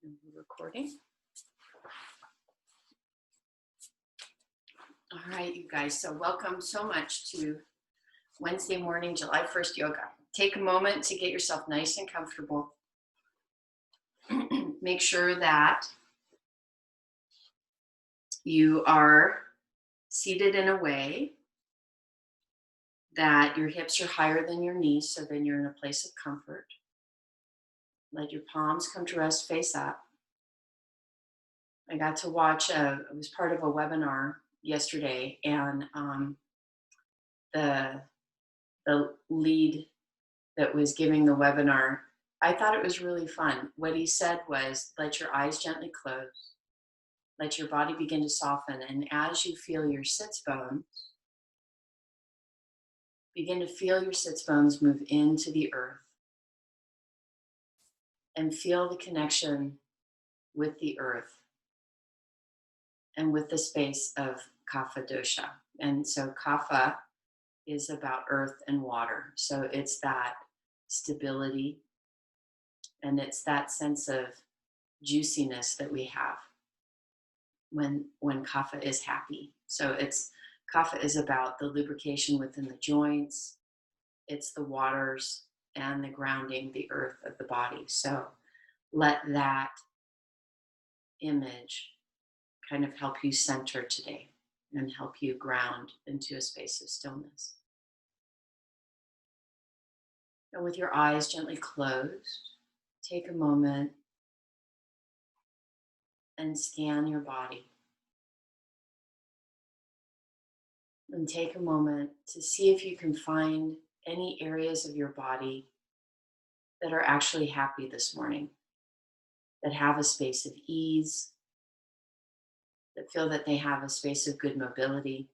And we're recording. All right, you guys. So welcome so much to Wednesday morning, July 1st yoga. Take a moment to get yourself nice and comfortable. Make sure that you are seated in a way that your hips are higher than your knees, so then you're in a place of comfort. Let your palms come to rest face up. I got to watch, I was part of a webinar yesterday, and the lead that was giving the webinar, I thought it was really fun. What he said was, let your eyes gently close. Let your body begin to soften. And as you feel your sits bones, begin to feel your sits bones move into the earth. And feel the connection with the earth and with the space of Kapha dosha. And so Kapha is about earth and water. So it's that stability and it's that sense of juiciness that we have when Kapha is happy. So it's Kapha is about the lubrication within the joints. It's the waters and the grounding, the earth of the body. So let that image kind of help you center today and help you ground into a space of stillness. And with your eyes gently closed, take a moment and scan your body. And take a moment to see if you can find any areas of your body that are actually happy this morning, that have a space of ease, that feel that they have a space of good mobility.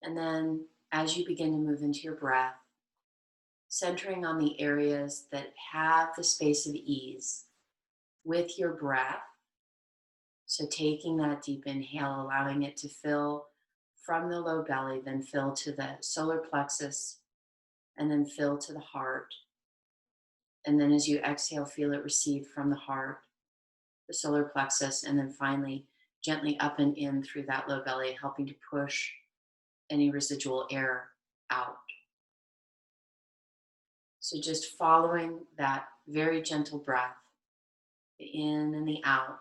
And then as you begin to move into your breath, centering on the areas that have the space of ease with your breath. So taking that deep inhale, allowing it to fill from the low belly, then fill to the solar plexus, and then fill to the heart. And then as you exhale, feel it recede from the heart, the solar plexus, and then finally gently up and in through that low belly, helping to push any residual air out. So just following that very gentle breath, the in and the out,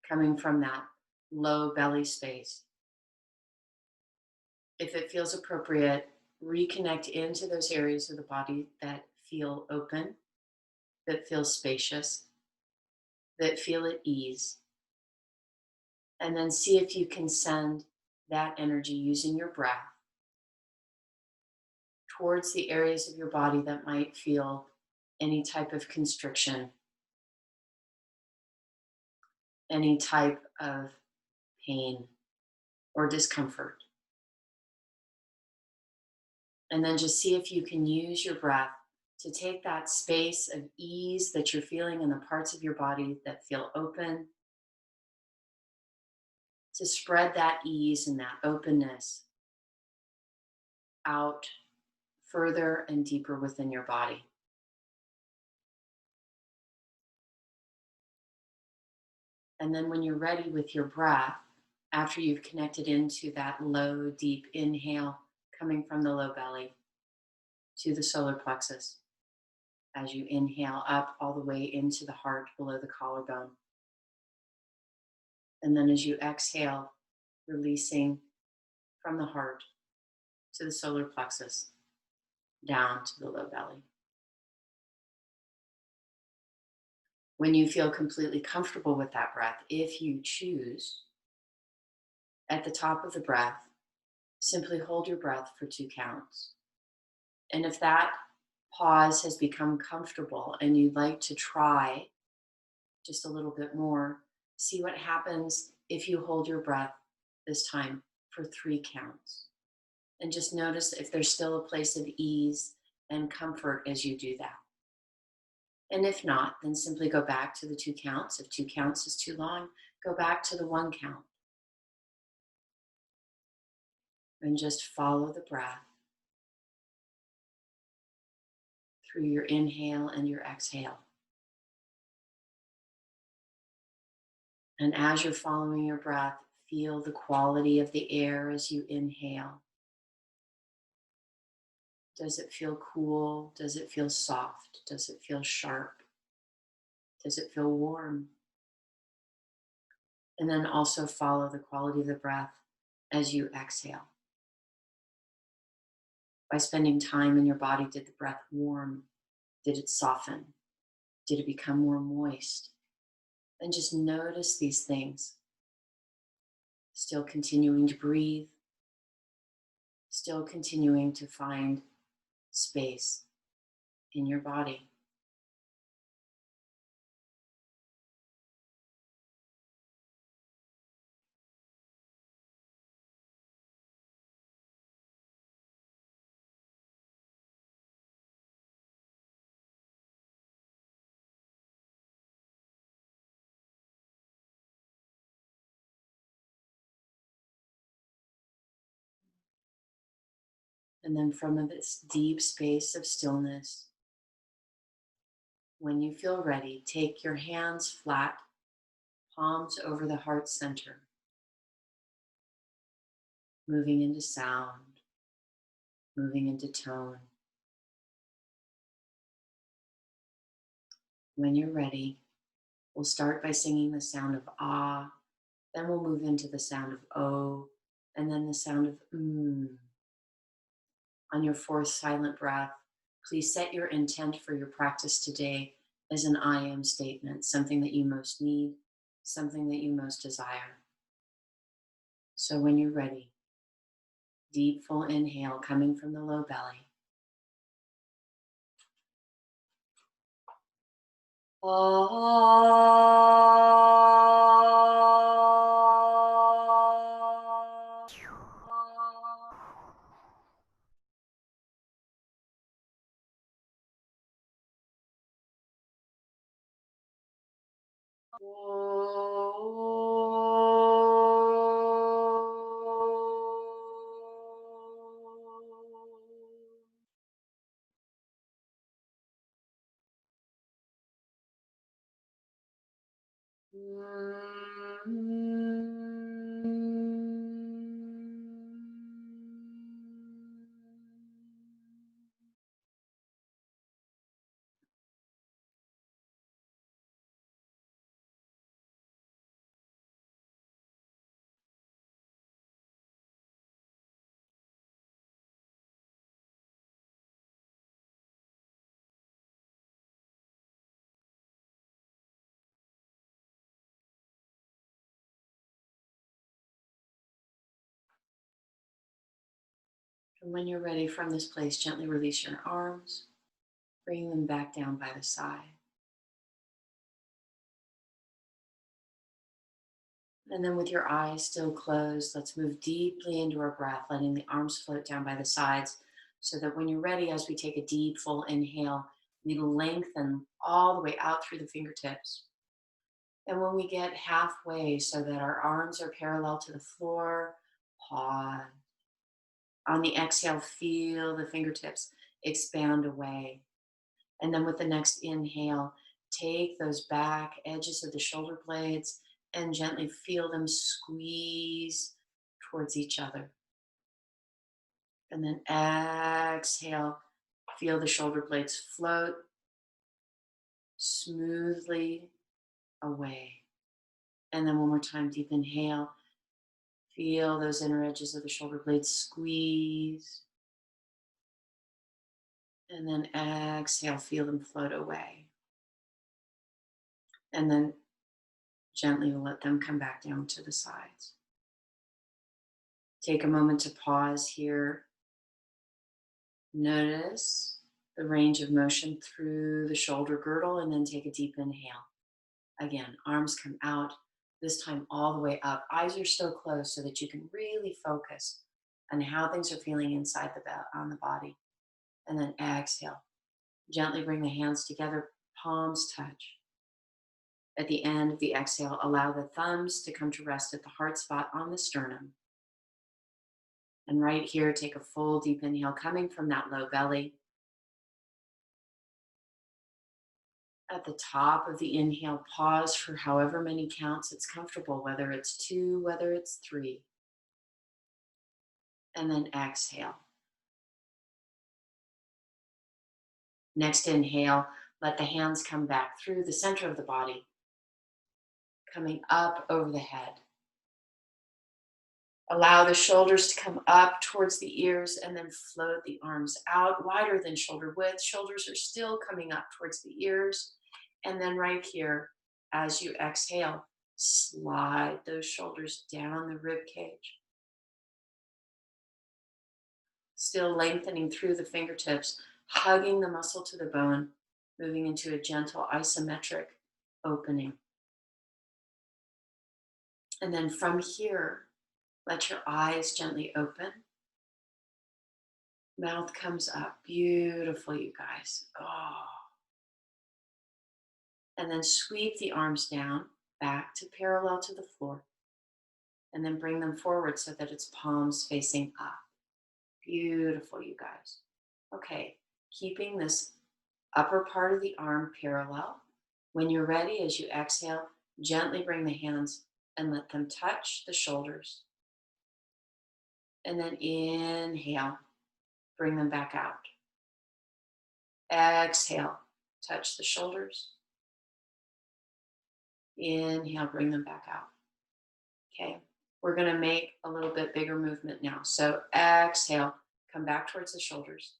coming from that low belly space. If it feels appropriate, reconnect into those areas of the body that feel open, that feel spacious, that feel at ease. And then see if you can send that energy using your breath towards the areas of your body that might feel any type of constriction, any type of pain or discomfort. And then just see if you can use your breath to take that space of ease that you're feeling in the parts of your body that feel open, to spread that ease and that openness out further and deeper within your body. And then when you're ready with your breath, after you've connected into that low, deep inhale coming from the low belly to the solar plexus, as you inhale up all the way into the heart below the collarbone. And then as you exhale, releasing from the heart to the solar plexus, down to the low belly. When you feel completely comfortable with that breath, if you choose, at the top of the breath, simply hold your breath for 2 counts. And if that pause has become comfortable and you'd like to try just a little bit more, see what happens if you hold your breath this time for 3 counts. And just notice if there's still a place of ease and comfort as you do that. And if not, then simply go back to the 2 counts. If 2 counts is too long, Go back to the one count and just follow the breath through your inhale and your exhale. And as you're following your breath, feel the quality of the air as you inhale. Does it feel cool? Does it feel soft? Does it feel sharp? Does it feel warm? And then also follow the quality of the breath as you exhale. By spending time in your body, did the breath warm? Did it soften? Did it become more moist? And just notice these things. Still continuing to breathe, still continuing to find space in your body. And then from this deep space of stillness, when you feel ready, take your hands flat, palms over the heart center, moving into sound, moving into tone. When you're ready, we'll start by singing the sound of ah, then we'll move into the sound of oh, and then the sound of mm. On your fourth silent breath, please set your intent for your practice today as an I am statement, something that you most need, something that you most desire. So when you're ready, deep full inhale coming from the low belly. And when you're ready from this place, gently release your arms, bring them back down by the side. And then with your eyes still closed, let's move deeply into our breath, letting the arms float down by the sides so that when you're ready, as we take a deep, full inhale, we lengthen all the way out through the fingertips. And when we get halfway so that our arms are parallel to the floor, pause. On the exhale, feel the fingertips expand away. And then with the next inhale, take those back edges of the shoulder blades and gently feel them squeeze towards each other. And then exhale, feel the shoulder blades float smoothly away. And then one more time, deep inhale. Feel those inner edges of the shoulder blades squeeze. And then exhale, feel them float away. And then gently let them come back down to the sides. Take a moment to pause here. Notice the range of motion through the shoulder girdle and then take a deep inhale. Again, arms come out, this time all the way up. Eyes are still closed so that you can really focus on how things are feeling inside on the body. And then exhale. Gently bring the hands together, palms touch. At the end of the exhale, allow the thumbs to come to rest at the heart spot on the sternum. And right here, take a full deep inhale coming from that low belly. At the top of the inhale, pause for however many counts it's comfortable, whether it's 2, whether it's 3. And then exhale. Next inhale, let the hands come back through the center of the body, coming up over the head. Allow the shoulders to come up towards the ears and then float the arms out wider than shoulder width. Shoulders are still coming up towards the ears. And then right here, as you exhale, slide those shoulders down the rib cage. Still lengthening through the fingertips, hugging the muscle to the bone, moving into a gentle isometric opening. And then from here, let your eyes gently open. Mouth comes up. Beautiful, you guys. Oh. And then sweep the arms down, back to parallel to the floor. And then bring them forward so that it's palms facing up. Beautiful, you guys. Okay, keeping this upper part of the arm parallel. When you're ready, as you exhale, gently bring the hands and let them touch the shoulders. And then inhale, bring them back out. Exhale, touch the shoulders. Inhale, bring them back out. Okay, we're going to make a little bit bigger movement now. So exhale, come back towards the shoulders.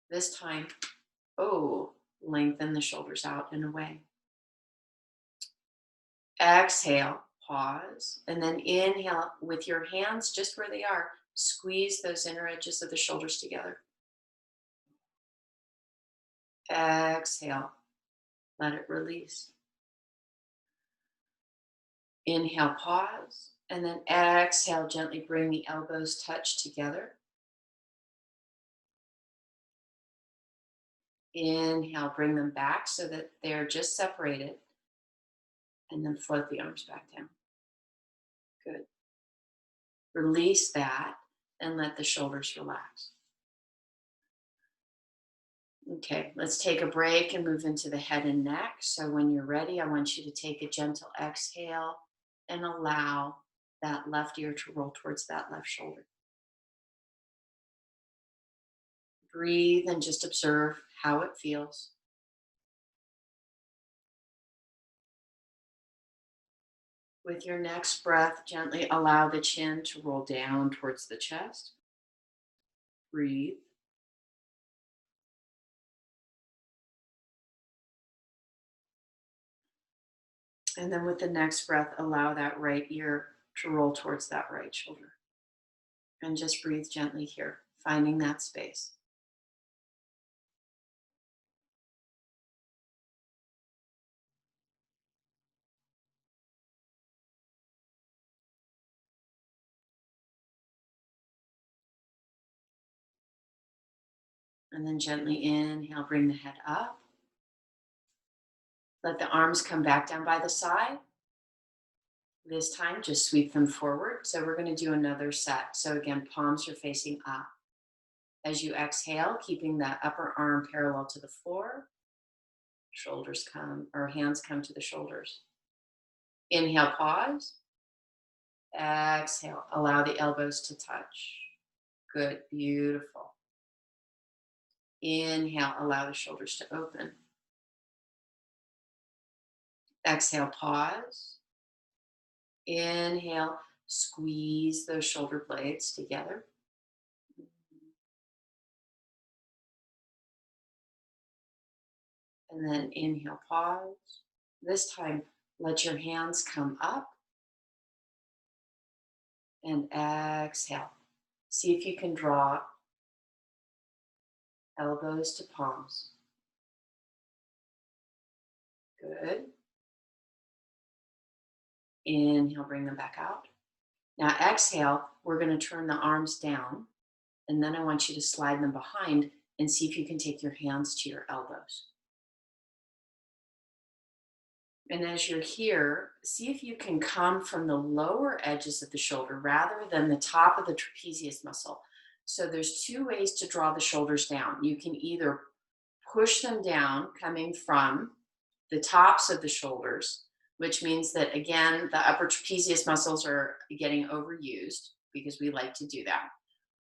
This time, lengthen the shoulders out and away. Exhale, pause, and then inhale with your hands just where they are. Squeeze those inner edges of the shoulders together. Exhale, let it release. Inhale, pause, and then exhale, gently bring the elbows touch together. Inhale, bring them back so that they're just separated, and then float the arms back down. Good. Release that and let the shoulders relax. Okay, let's take a break and move into the head and neck. So when you're ready, I want you to take a gentle exhale and allow that left ear to roll towards that left shoulder. Breathe and just observe how it feels. With your next breath, gently allow the chin to roll down towards the chest. Breathe. And then with the next breath, allow that right ear to roll towards that right shoulder. And just breathe gently here, finding that space. And then gently inhale, bring the head up. Let the arms come back down by the side. This time, just sweep them forward. So we're going to do another set. So again, palms are facing up. As you exhale, keeping that upper arm parallel to the floor, shoulders come, or hands come to the shoulders. Inhale, pause. Exhale, allow the elbows to touch. Good, beautiful. Inhale, allow the shoulders to open. Exhale, pause. Inhale, squeeze those shoulder blades together. And then inhale, pause. This time, let your hands come up. And exhale. See if you can draw elbows to palms. Good. Inhale, bring them back out. Now exhale, we're going to turn the arms down. And then I want you to slide them behind and see if you can take your hands to your elbows. And as you're here, see if you can come from the lower edges of the shoulder rather than the top of the trapezius muscle. So there's two ways to draw the shoulders down. You can either push them down coming from the tops of the shoulders, which means that again, the upper trapezius muscles are getting overused because we like to do that.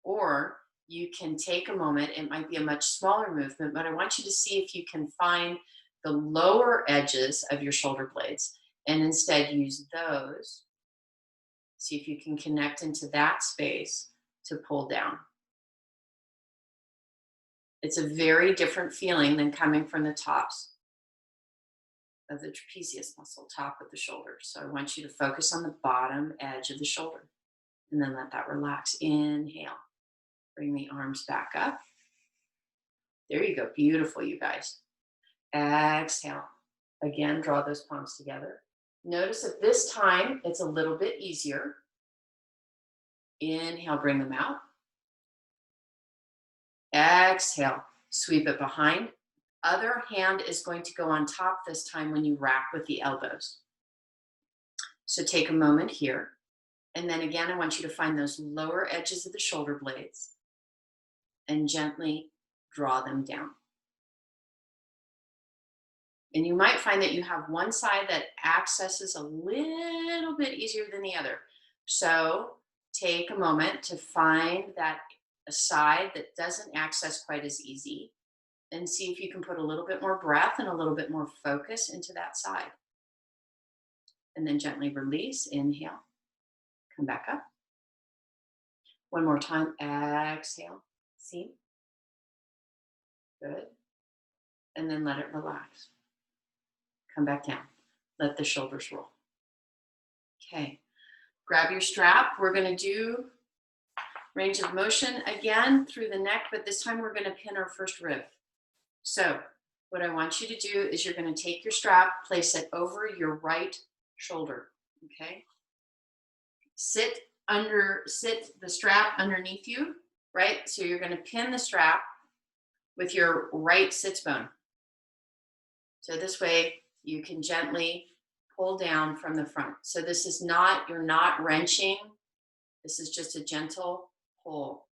Or you can take a moment, it might be a much smaller movement, but I want you to see if you can find the lower edges of your shoulder blades and instead use those. See if you can connect into that space to pull down. It's a very different feeling than coming from the tops of the trapezius muscle, top of the shoulder. So I want you to focus on the bottom edge of the shoulder and then let that relax. Inhale, bring the arms back up. There you go. Beautiful, you guys. Exhale. Again, draw those palms together. Notice that this time it's a little bit easier. Inhale, bring them out. Exhale, sweep it behind. Other hand is going to go on top this time when you rack with the elbows. So take a moment here. And then again, I want you to find those lower edges of the shoulder blades and gently draw them down. And you might find that you have one side that accesses a little bit easier than the other. So take a moment to find that a side that doesn't access quite as easy and see if you can put a little bit more breath and a little bit more focus into that side. And then gently release, inhale, come back up. One more time, exhale, see? Good. And then let it relax. Come back down. Let the shoulders roll. Okay. Grab your strap. We're going to do range of motion again through the neck, but this time we're going to pin our first rib. So what I want you to do is you're going to take your strap, place it over your right shoulder. Okay. Sit the strap underneath you, right? So you're going to pin the strap with your right sits bone. So this way you can gently pull down from the front. So this is not, you're not wrenching. This is just a gentle pull.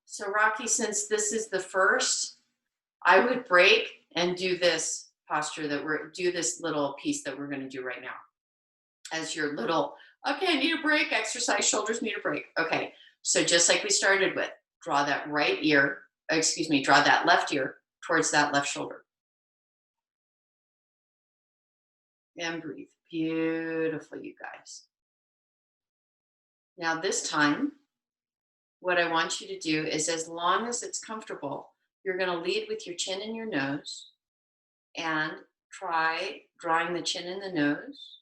So Rocky, since this is the first, I would break and do this posture do this little piece that we're going to do right now. As your little, okay, I need a break, exercise, shoulders need a break. Okay, so just like we started with, draw that draw that left ear towards that left shoulder. And breathe. Beautiful, you guys. Now this time, what I want you to do is as long as it's comfortable, you're going to lead with your chin and your nose and try drawing the chin and the nose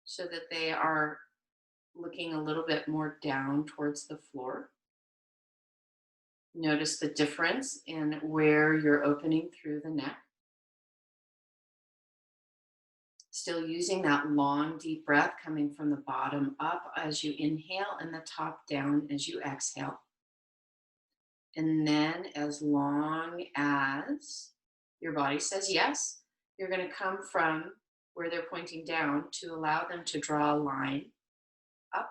so that they are looking a little bit more down towards the floor. Notice the difference in where you're opening through the neck. Still using that long, deep breath coming from the bottom up as you inhale and the top down as you exhale. And then as long as your body says yes, you're going to come from where they're pointing down to allow them to draw a line up.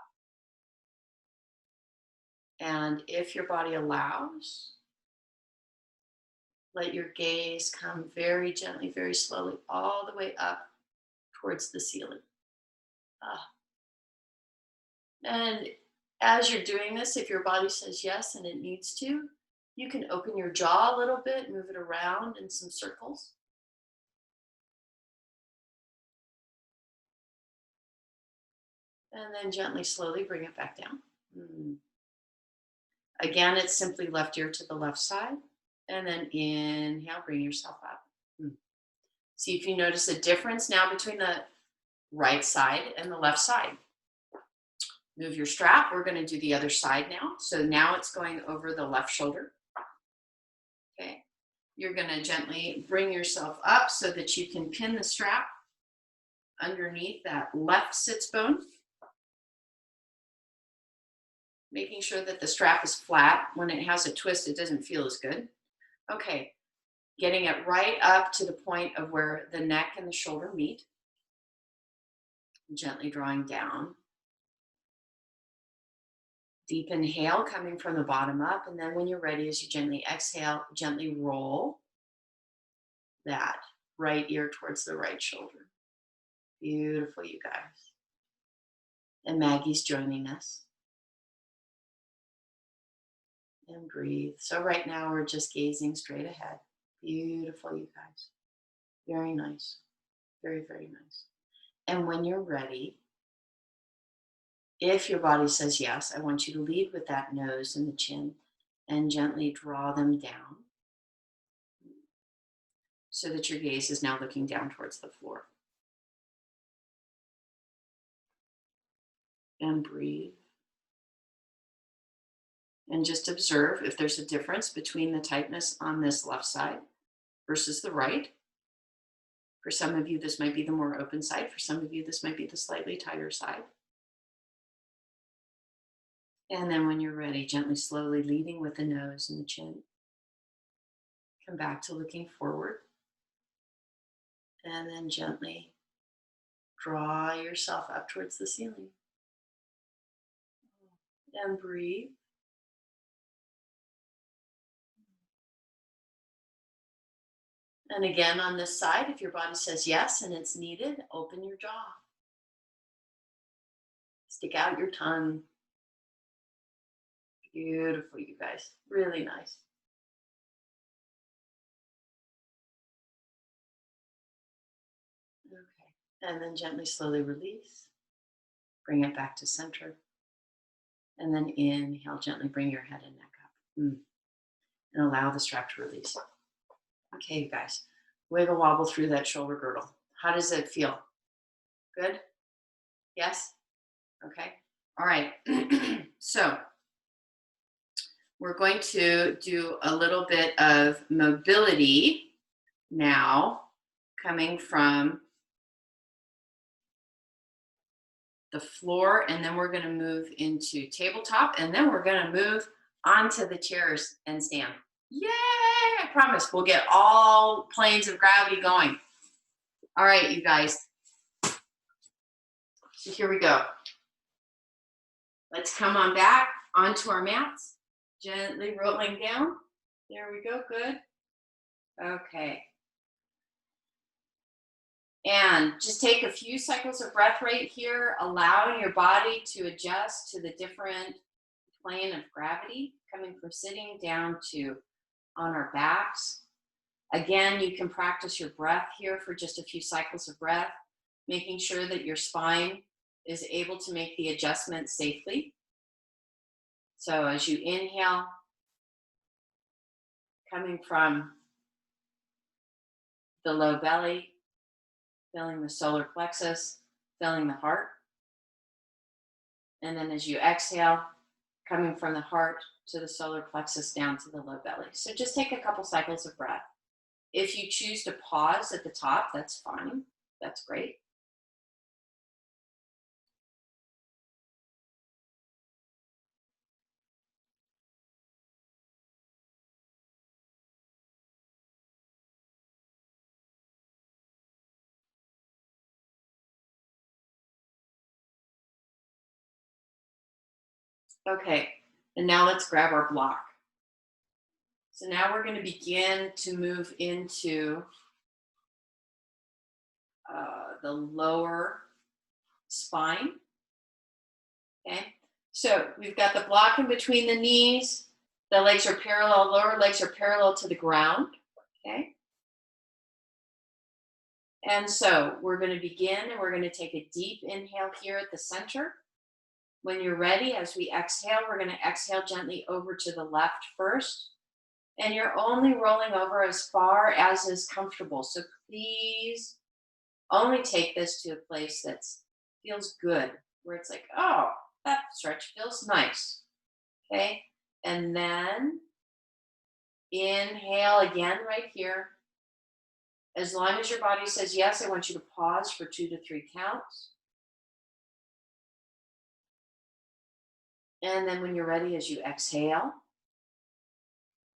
And if your body allows, let your gaze come very gently, very slowly, all the way up towards the ceiling. And as you're doing this, if your body says yes and it needs to, you can open your jaw a little bit, move it around in some circles. And then gently, slowly bring it back down. Again, it's simply left ear to the left side. And then inhale, bring yourself up. See if you notice a difference now between the right side and the left side. Move your strap. We're going to do the other side now. So now it's going over the left shoulder. Okay. You're going to gently bring yourself up so that you can pin the strap underneath that left sits bone. Making sure that the strap is flat. When it has a twist, it doesn't feel as good. Okay. Getting it right up to the point of where the neck and the shoulder meet. Gently drawing down. Deep inhale coming from the bottom up. And then when you're ready, as you gently exhale, gently roll that right ear towards the right shoulder. Beautiful, you guys. And Maggie's joining us. And breathe. So right now we're just gazing straight ahead. Beautiful, you guys. Very nice. Very, very nice. And when you're ready, if your body says yes, I want you to lead with that nose and the chin and gently draw them down so that your gaze is now looking down towards the floor. And breathe. And just observe if there's a difference between the tightness on this left side versus the right. For some of you, this might be the more open side. For some of you, this might be the slightly tighter side. And then when you're ready, gently, slowly leading with the nose and the chin. Come back to looking forward. And then gently draw yourself up towards the ceiling. And breathe. And again, on this side, if your body says yes and it's needed, open your jaw. Stick out your tongue. Beautiful, you guys. Really nice. Okay. And then gently, slowly release. Bring it back to center. And then inhale, gently bring your head and neck up. And allow the strap to release. Okay, you guys. Wiggle wobble through that shoulder girdle. How does it feel? Good? Yes? Okay. All right. So we're going to do a little bit of mobility now, coming from the floor, and then we're going to move into tabletop, and then we're going to move onto the chairs and stand. Yay! I promise we'll get all planes of gravity going. All right, you guys. So here we go. Let's come on back onto our mats, gently rolling down. There we go, good. Okay. And just take a few cycles of breath right here, allowing your body to adjust to the different plane of gravity, coming from sitting down to on our backs. Again, you can practice your breath here for just a few cycles of breath, making sure that your spine is able to make the adjustment safely. So as you inhale, coming from the low belly, filling the solar plexus, filling the heart. And then as you exhale, coming from the heart to the solar plexus down to the low belly. So just take a couple cycles of breath. If you choose to pause at the top, that's fine. That's great. Okay, and now let's grab our block. So now we're going to begin to move into the lower spine. Okay, so we've got the block in between the knees. The legs are parallel, lower legs are parallel to the ground. Okay. And so we're going to begin, and we're going to take a deep inhale here at the center. When you're ready, as we exhale, we're going to exhale gently over to the left first. And you're only rolling over as far as is comfortable. So please only take this to a place that feels good, where it's like, oh, that stretch feels nice. Okay. And then inhale again right here. As long as your body says yes, I want you to pause for 2 to 3 counts. And then when you're ready, as you exhale,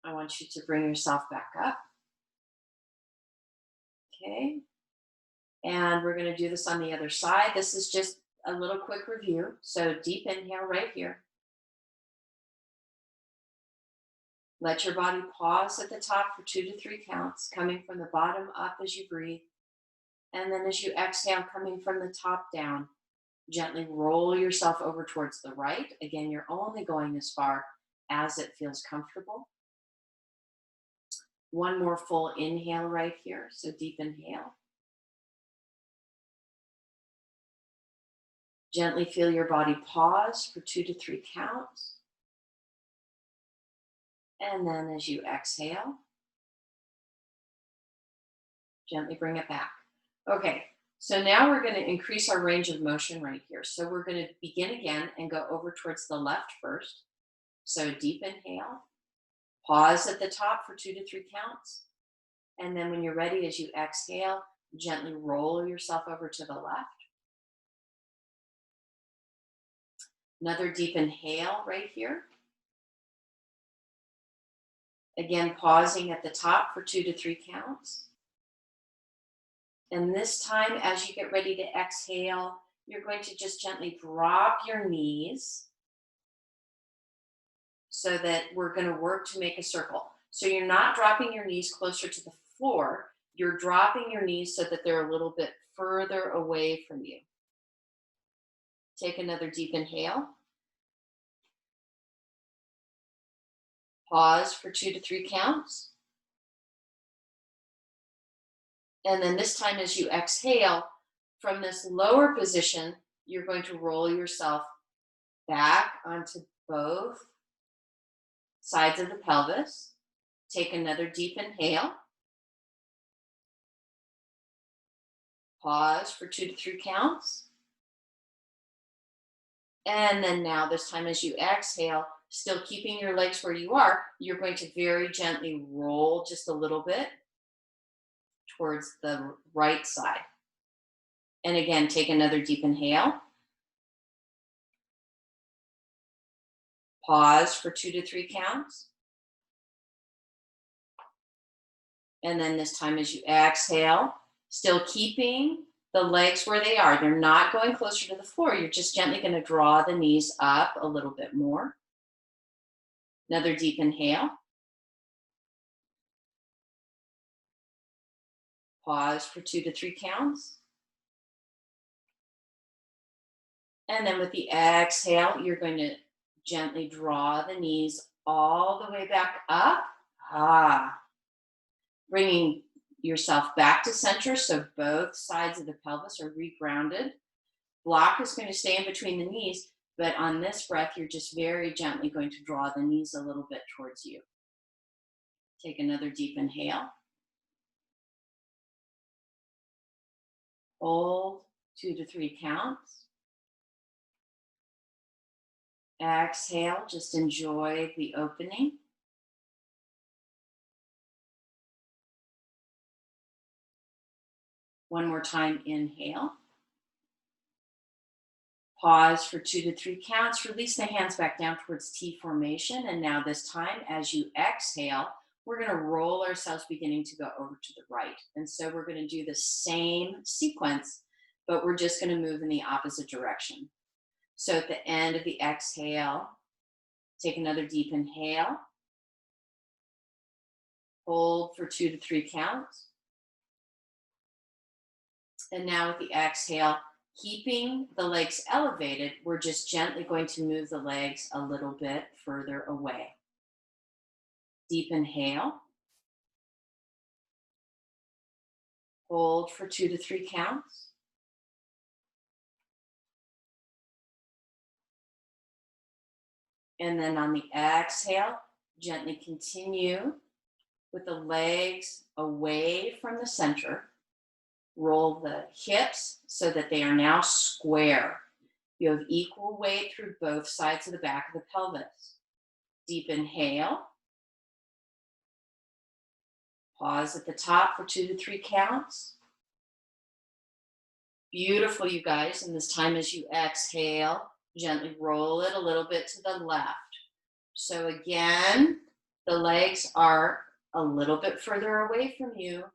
I want you to bring yourself back up. Okay. And we're going to do this on the other side. This is just a little quick review. So deep inhale right here. Let your body pause at the top for 2 to 3 counts, coming from the bottom up as you breathe. And then as you exhale, coming from the top down, gently roll yourself over towards the right. Again, you're only going as far as it feels comfortable. One more full inhale right here. So deep inhale. Gently feel your body pause for 2 to 3 counts. And then as you exhale, gently bring it back. Okay, so now we're going to increase our range of motion right here. So we're going to begin again and go over towards the left first. So deep inhale, pause at the top for 2 to 3 counts. And then when you're ready, as you exhale, gently roll yourself over to the left. Another deep inhale right here. Again, pausing at the top for 2 to 3 counts. And this time, as you get ready to exhale, you're going to just gently drop your knees so that we're going to work to make a circle. So you're not dropping your knees closer to the floor. You're dropping your knees so that they're a little bit further away from you. Take another deep inhale. Pause for 2 to 3 counts. And then this time, as you exhale, from this lower position, you're going to roll yourself back onto both sides of the pelvis. Take another deep inhale. Pause for 2 to 3 counts. And then now, this time, as you exhale, still keeping your legs where you are, you're going to very gently roll just a little bit towards the right side. And again, take another deep inhale. Pause for 2 to 3 counts. And then this time, as you exhale, still keeping the legs where they are. They're not going closer to the floor. You're just gently going to draw the knees up a little bit more. Another deep inhale. Pause for 2 to 3 counts. And then with the exhale, you're going to gently draw the knees all the way back up. Bringing yourself back to center so both sides of the pelvis are regrounded. Block is going to stay in between the knees, but on this breath, you're just very gently going to draw the knees a little bit towards you. Take another deep inhale. Hold 2 to 3 counts. Exhale, just enjoy the opening. One more time, inhale. Pause for 2 to 3 counts. Release the hands back down towards T formation. And now this time, as you exhale, we're going to roll ourselves beginning to go over to the right. And so we're going to do the same sequence, but we're just going to move in the opposite direction. So at the end of the exhale, take another deep inhale. Hold for 2 to 3 counts. And now with the exhale, keeping the legs elevated, we're just gently going to move the legs a little bit further away. Deep inhale. Hold for 2 to 3 counts. And then on the exhale, gently continue with the legs away from the center. Roll the hips so that they are now square. You have equal weight through both sides of the back of the pelvis. Deep inhale. Pause at the top for 2 to 3 counts. Beautiful, you guys. And this time as you exhale, gently roll it a little bit to the left. So again, the legs are a little bit further away from you.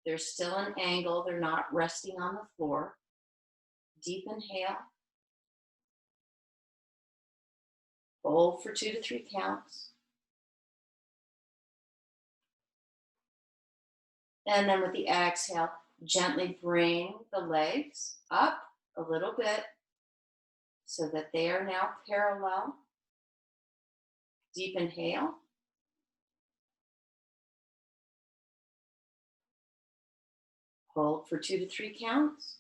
There's still an angle. They're not resting on the floor. Deep inhale. Hold for 2 to 3 counts. And then with the exhale, gently bring the legs up a little bit so that they are now parallel. Deep inhale. Hold for 2 to 3 counts.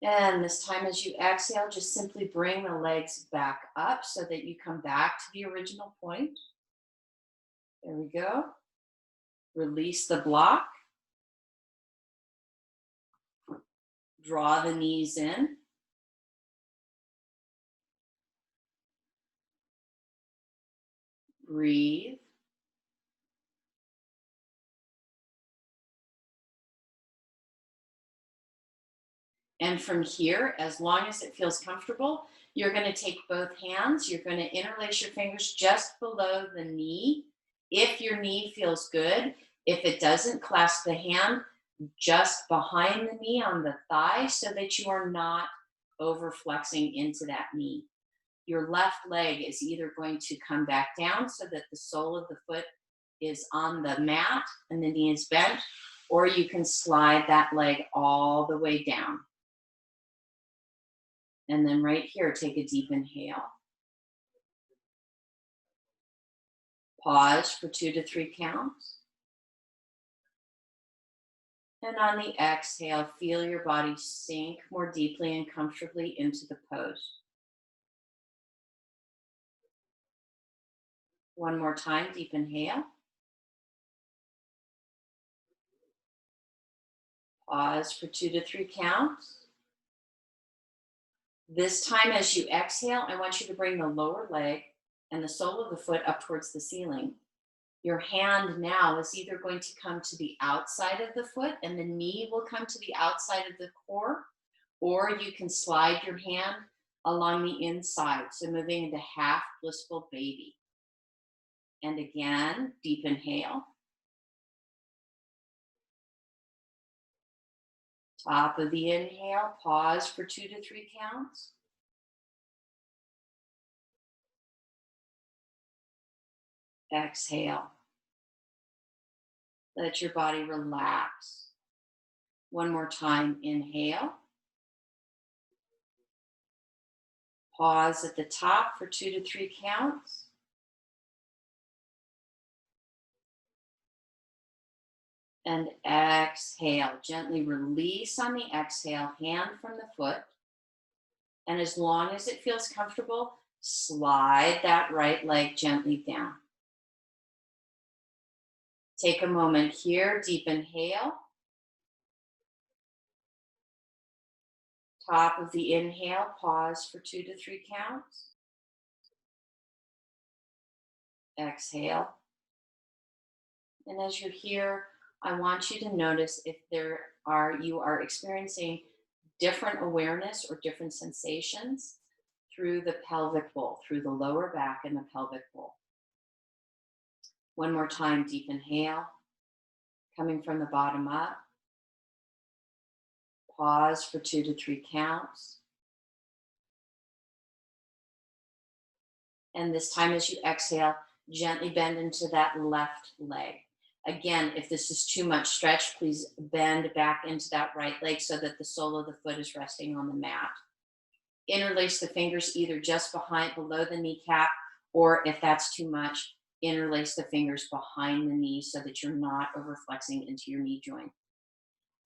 And this time as you exhale, just simply bring the legs back up so that you come back to the original point. There we go. Release the block. Draw the knees in. Breathe. And from here, as long as it feels comfortable, you're going to take both hands. You're going to interlace your fingers just below the knee. If your knee feels good, if it doesn't, clasp the hand just behind the knee on the thigh so that you are not over flexing into that knee. Your left leg is either going to come back down so that the sole of the foot is on the mat and the knee is bent, or you can slide that leg all the way down. And then right here, take a deep inhale. Pause for 2 to 3 counts. And on the exhale, feel your body sink more deeply and comfortably into the pose. One more time, deep inhale. Pause for 2 to 3 counts. This time as you exhale, I want you to bring the lower leg and the sole of the foot up towards the ceiling. Your hand now is either going to come to the outside of the foot and the knee will come to the outside of the core, or you can slide your hand along the inside. So moving into half blissful baby. And again, deep inhale. Top of the inhale, pause for 2 to 3 counts. Exhale. Let your body relax. One more time, inhale. Pause at the top for 2 to 3 counts. And exhale. Gently release on the exhale, hand from the foot. And as long as it feels comfortable, slide that right leg gently down. Take a moment here, deep inhale. Top of the inhale, pause for 2 to 3 counts. Exhale. And as you're here, I want you to notice if you are experiencing different awareness or different sensations through the pelvic bowl, through the lower back and the pelvic bowl. One more time, deep inhale, coming from the bottom up. Pause for 2 to 3 counts. And this time as you exhale, gently bend into that left leg. Again, if this is too much stretch, please bend back into that right leg so that the sole of the foot is resting on the mat. Interlace the fingers either just below the kneecap, or if that's too much, interlace the fingers behind the knee so that you're not overflexing into your knee joint.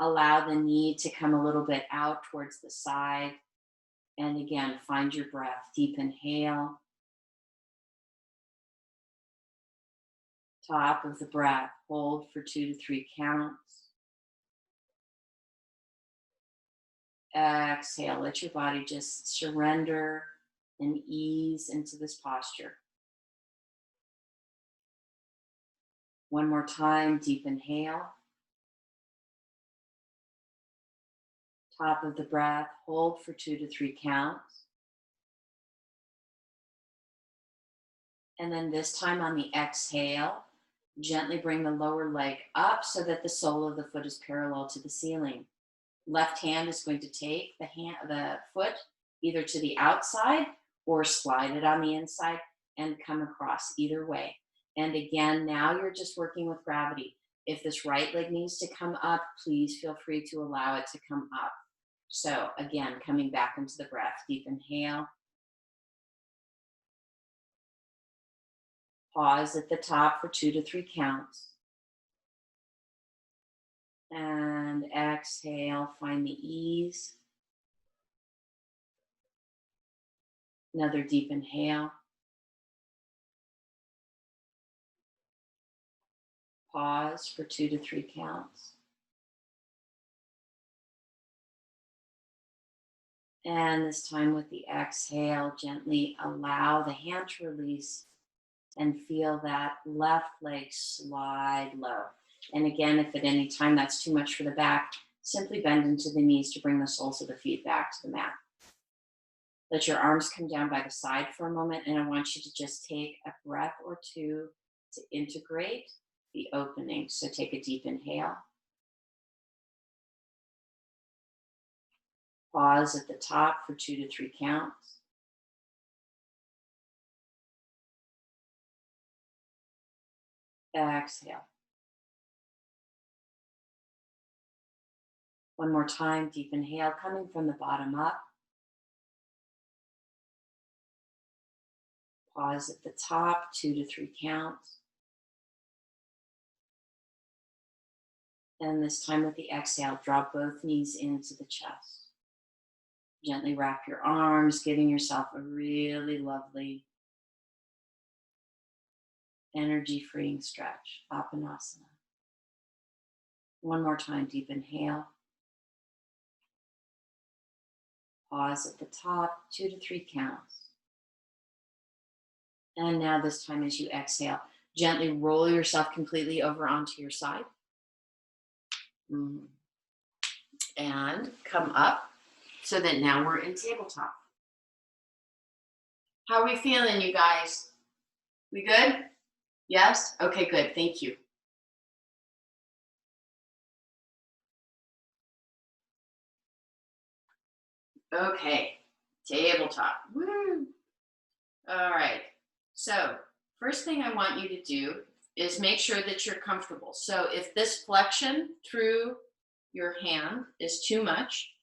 Allow the knee to come a little bit out towards the side. And again, find your breath. Deep inhale. Top of the breath. Hold for 2 to 3 counts. Exhale. Let your body just surrender and ease into this posture. One more time. Deep inhale. Top of the breath. Hold for 2 to 3 counts. And then this time on the exhale, Gently bring the lower leg up so that the sole of the foot is parallel to the ceiling. Left hand is going to take the foot either to the outside or slide it on the inside and come across either way. And again, now you're just working with gravity. If this right leg needs to come up, please feel free to allow it to come up. So again, coming back into the breath, deep inhale. Pause at the top for 2 to 3 counts. And exhale, find the ease. Another deep inhale. Pause for 2 to 3 counts. And this time with the exhale, gently allow the hand to release and feel that left leg slide low. And again, if at any time that's too much for the back, simply bend into the knees to bring the soles of the feet back to the mat. Let your arms come down by the side for a moment, and I want you to just take a breath or two to integrate the opening. So take a deep inhale. Pause at the top for 2 to 3 counts. Exhale. One more time, deep inhale, coming from the bottom up. Pause at the top, 2 to 3 counts. And this time with the exhale, drop both knees into the chest. Gently wrap your arms, giving yourself a really lovely energy-freeing stretch, Apanasana. One more time, deep inhale. Pause at the top, 2 to 3 counts. And now this time as you exhale, gently roll yourself completely over onto your side. And come up so that now we're in tabletop. How are we feeling, you guys? We good? Yes? Okay, good. Thank you. Okay, tabletop. Woo! All right. So, first thing I want you to do is make sure that you're comfortable. So, if this flexion through your hand is too much,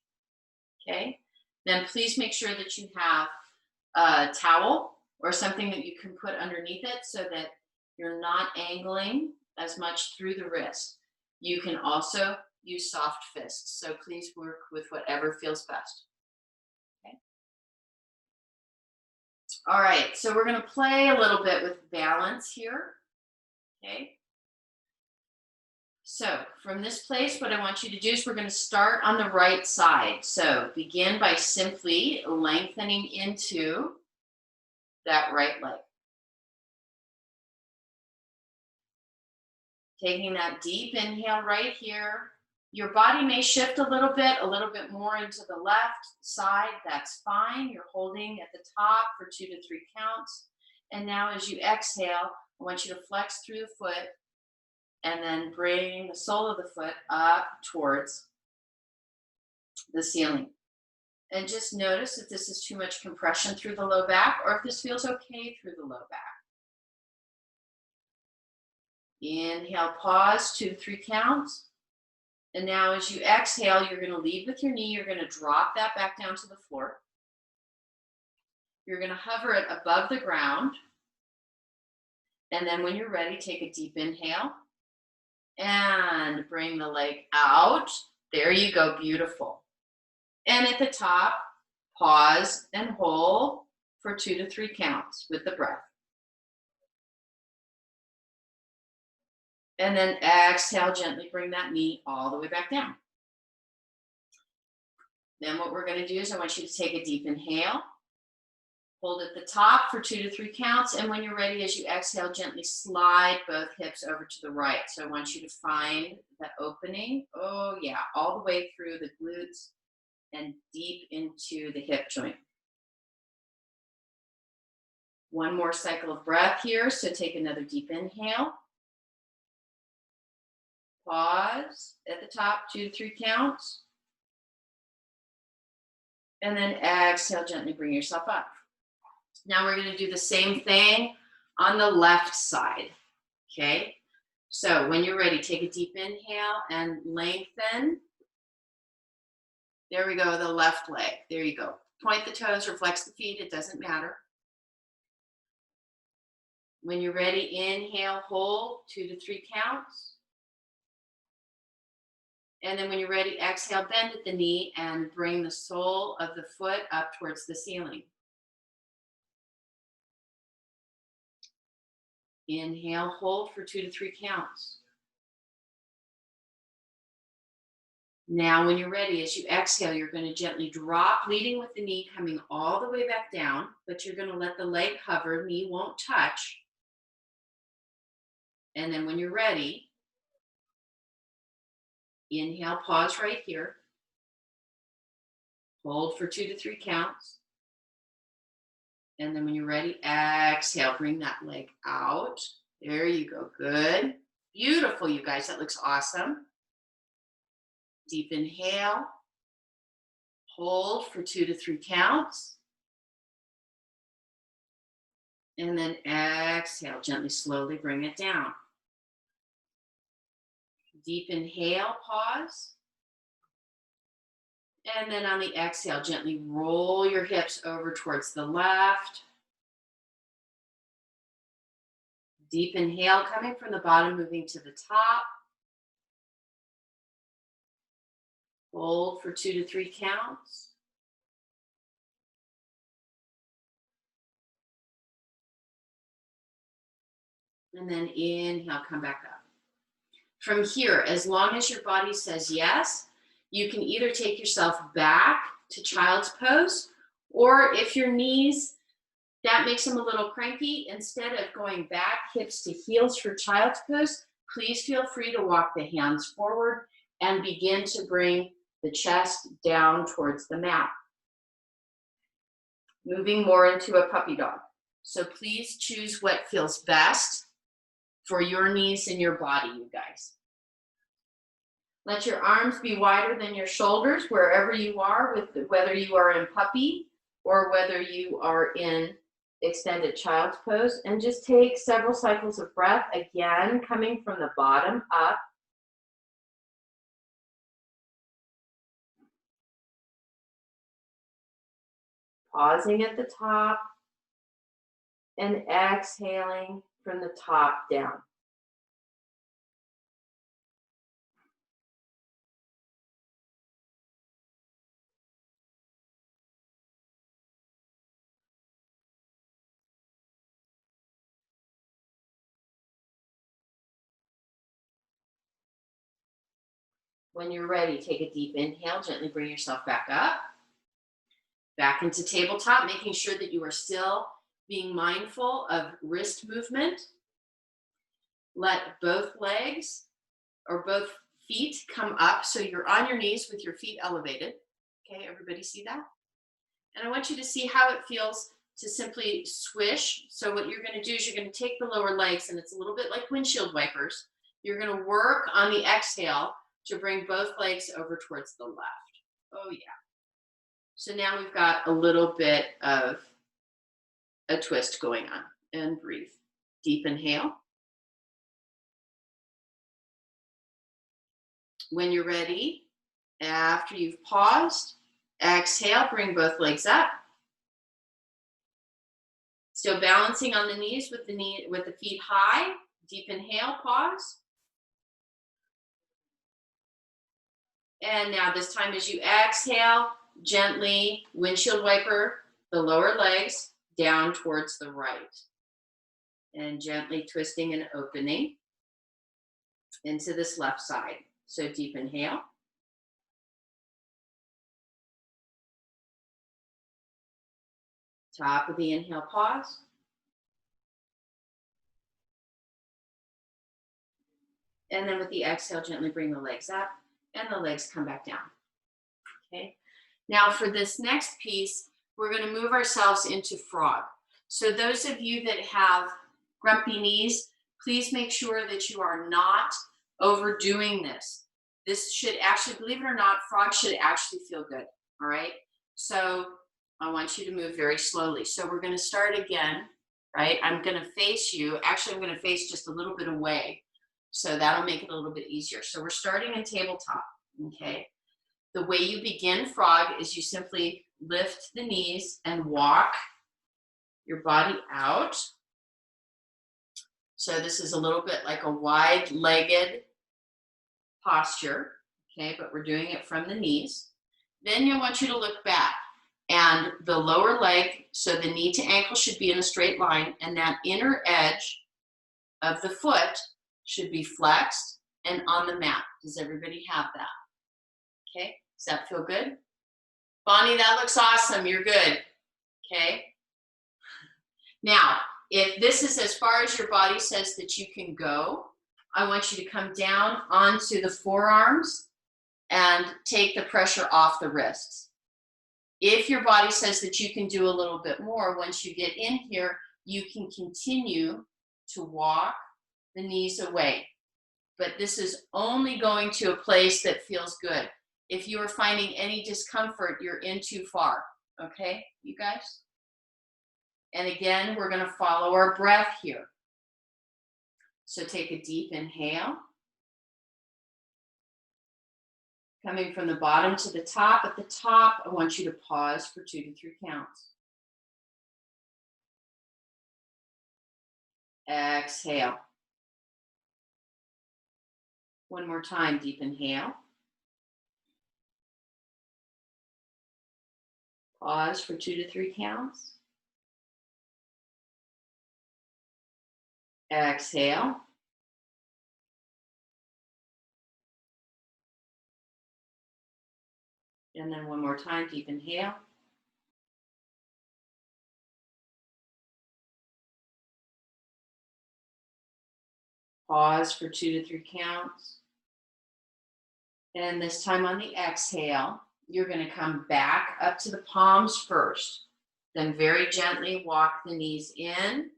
okay, then please make sure that you have a towel or something that you can put underneath it so that you're not angling as much through the wrist. You can also use soft fists, so please work with whatever feels best. Okay. All right, so we're going to play a little bit with balance here. Okay. So from this place, what I want you to do is we're going to start on the right side. So begin by simply lengthening into that right leg. Taking that deep inhale right here. Your body may shift a little bit more into the left side. That's fine. You're holding at the top for 2 to 3 counts. And now as you exhale, I want you to flex through the foot and then bring the sole of the foot up towards the ceiling. And just notice if this is too much compression through the low back or if this feels okay through the low back. Inhale, pause, 2 to 3 counts. And now as you exhale, you're going to lead with your knee. You're going to drop that back down to the floor. You're going to hover it above the ground. And then when you're ready, take a deep inhale. And bring the leg out. There you go, beautiful. And at the top, pause and hold for 2 to 3 counts with the breath. And then exhale, gently bring that knee all the way back down. Then what we're going to do is I want you to take a deep inhale. Hold at the top for 2 to 3 counts. And when you're ready, as you exhale, gently slide both hips over to the right. So I want you to find the opening. Oh, yeah, all the way through the glutes and deep into the hip joint. One more cycle of breath here. So take another deep inhale. Pause at the top, 2 to 3 counts. And then exhale, gently bring yourself up. Now we're going to do the same thing on the left side, okay? So when you're ready, take a deep inhale and lengthen. There we go, the left leg. There you go. Point the toes or flex the feet, it doesn't matter. When you're ready, inhale, hold, 2 to 3 counts. And then when you're ready, exhale, bend at the knee and bring the sole of the foot up towards the ceiling. Inhale, hold for 2 to 3 counts. Now, when you're ready, as you exhale, you're going to gently drop, leading with the knee coming all the way back down, but you're going to let the leg hover, knee won't touch. And then when you're ready, inhale, pause right here. Hold for 2 to 3 counts. And then when you're ready, exhale, bring that leg out. There you go, good. Beautiful, you guys, that looks awesome. Deep inhale, hold for 2 to 3 counts. And then exhale, gently, slowly bring it down. Deep inhale, pause. And then on the exhale, gently roll your hips over towards the left. Deep inhale, coming from the bottom, moving to the top. Hold for 2 to 3 counts. And then inhale, come back up. From here, as long as your body says yes, you can either take yourself back to child's pose, or if your knees, that makes them a little cranky, instead of going back, hips to heels for child's pose, please feel free to walk the hands forward and begin to bring the chest down towards the mat. Moving more into a puppy dog. So please choose what feels best for your knees and your body, you guys. Let your arms be wider than your shoulders wherever you are, whether you are in puppy or whether you are in extended child's pose. And just take several cycles of breath, again, coming from the bottom up. Pausing at the top and exhaling from the top down. When you're ready, take a deep inhale, gently bring yourself back up. Back into tabletop, making sure that you are still being mindful of wrist movement. Let both legs or both feet come up so you're on your knees with your feet elevated. Okay, everybody see that? And I want you to see how it feels to simply swish. So what you're going to do is you're going to take the lower legs, and it's a little bit like windshield wipers. You're going to work on the exhale to bring both legs over towards the left. Oh yeah. So now we've got a little bit of a twist going on. And breathe. Deep inhale. When you're ready, after you've paused, exhale, bring both legs up. Still balancing on the knees with the feet high. Deep inhale, pause. And now this time as you exhale, gently windshield wiper the lower legs down towards the right. And gently twisting and opening into this left side. So deep inhale. Top of the inhale, pause. And then with the exhale, gently bring the legs up and the legs come back down. Okay. Now for this next piece, we're going to move ourselves into frog. So those of you that have grumpy knees, please make sure that you are not overdoing this. This should actually, believe it or not, frog should actually feel good. All right. So I want you to move very slowly. So we're going to start again, right? I'm going to face you. Actually, I'm going to face just a little bit away. So that'll make it a little bit easier. So we're starting in tabletop. Okay. The way you begin frog is you simply lift the knees and walk your body out. So this is a little bit like a wide-legged posture, okay, but we're doing it from the knees. Then I want you to look back, and the lower leg, so the knee to ankle should be in a straight line, and that inner edge of the foot should be flexed and on the mat. Does everybody have that? Okay, does that feel good? Bonnie, that looks awesome. You're good. Okay. Now, if this is as far as your body says that you can go, I want you to come down onto the forearms and take the pressure off the wrists. If your body says that you can do a little bit more, once you get in here, you can continue to walk the knees away. But this is only going to a place that feels good. If you are finding any discomfort, you're in too far. Okay, you guys? And again, we're going to follow our breath here. So take a deep inhale. Coming from the bottom to the top. At the top, I want you to pause for 2 to 3 counts. Exhale. One more time, deep inhale. Pause for 2 to 3 counts. Exhale. And then one more time, deep inhale. Pause for 2 to 3 counts. And this time on the exhale, you're going to come back up to the palms first. Then very gently walk the knees in.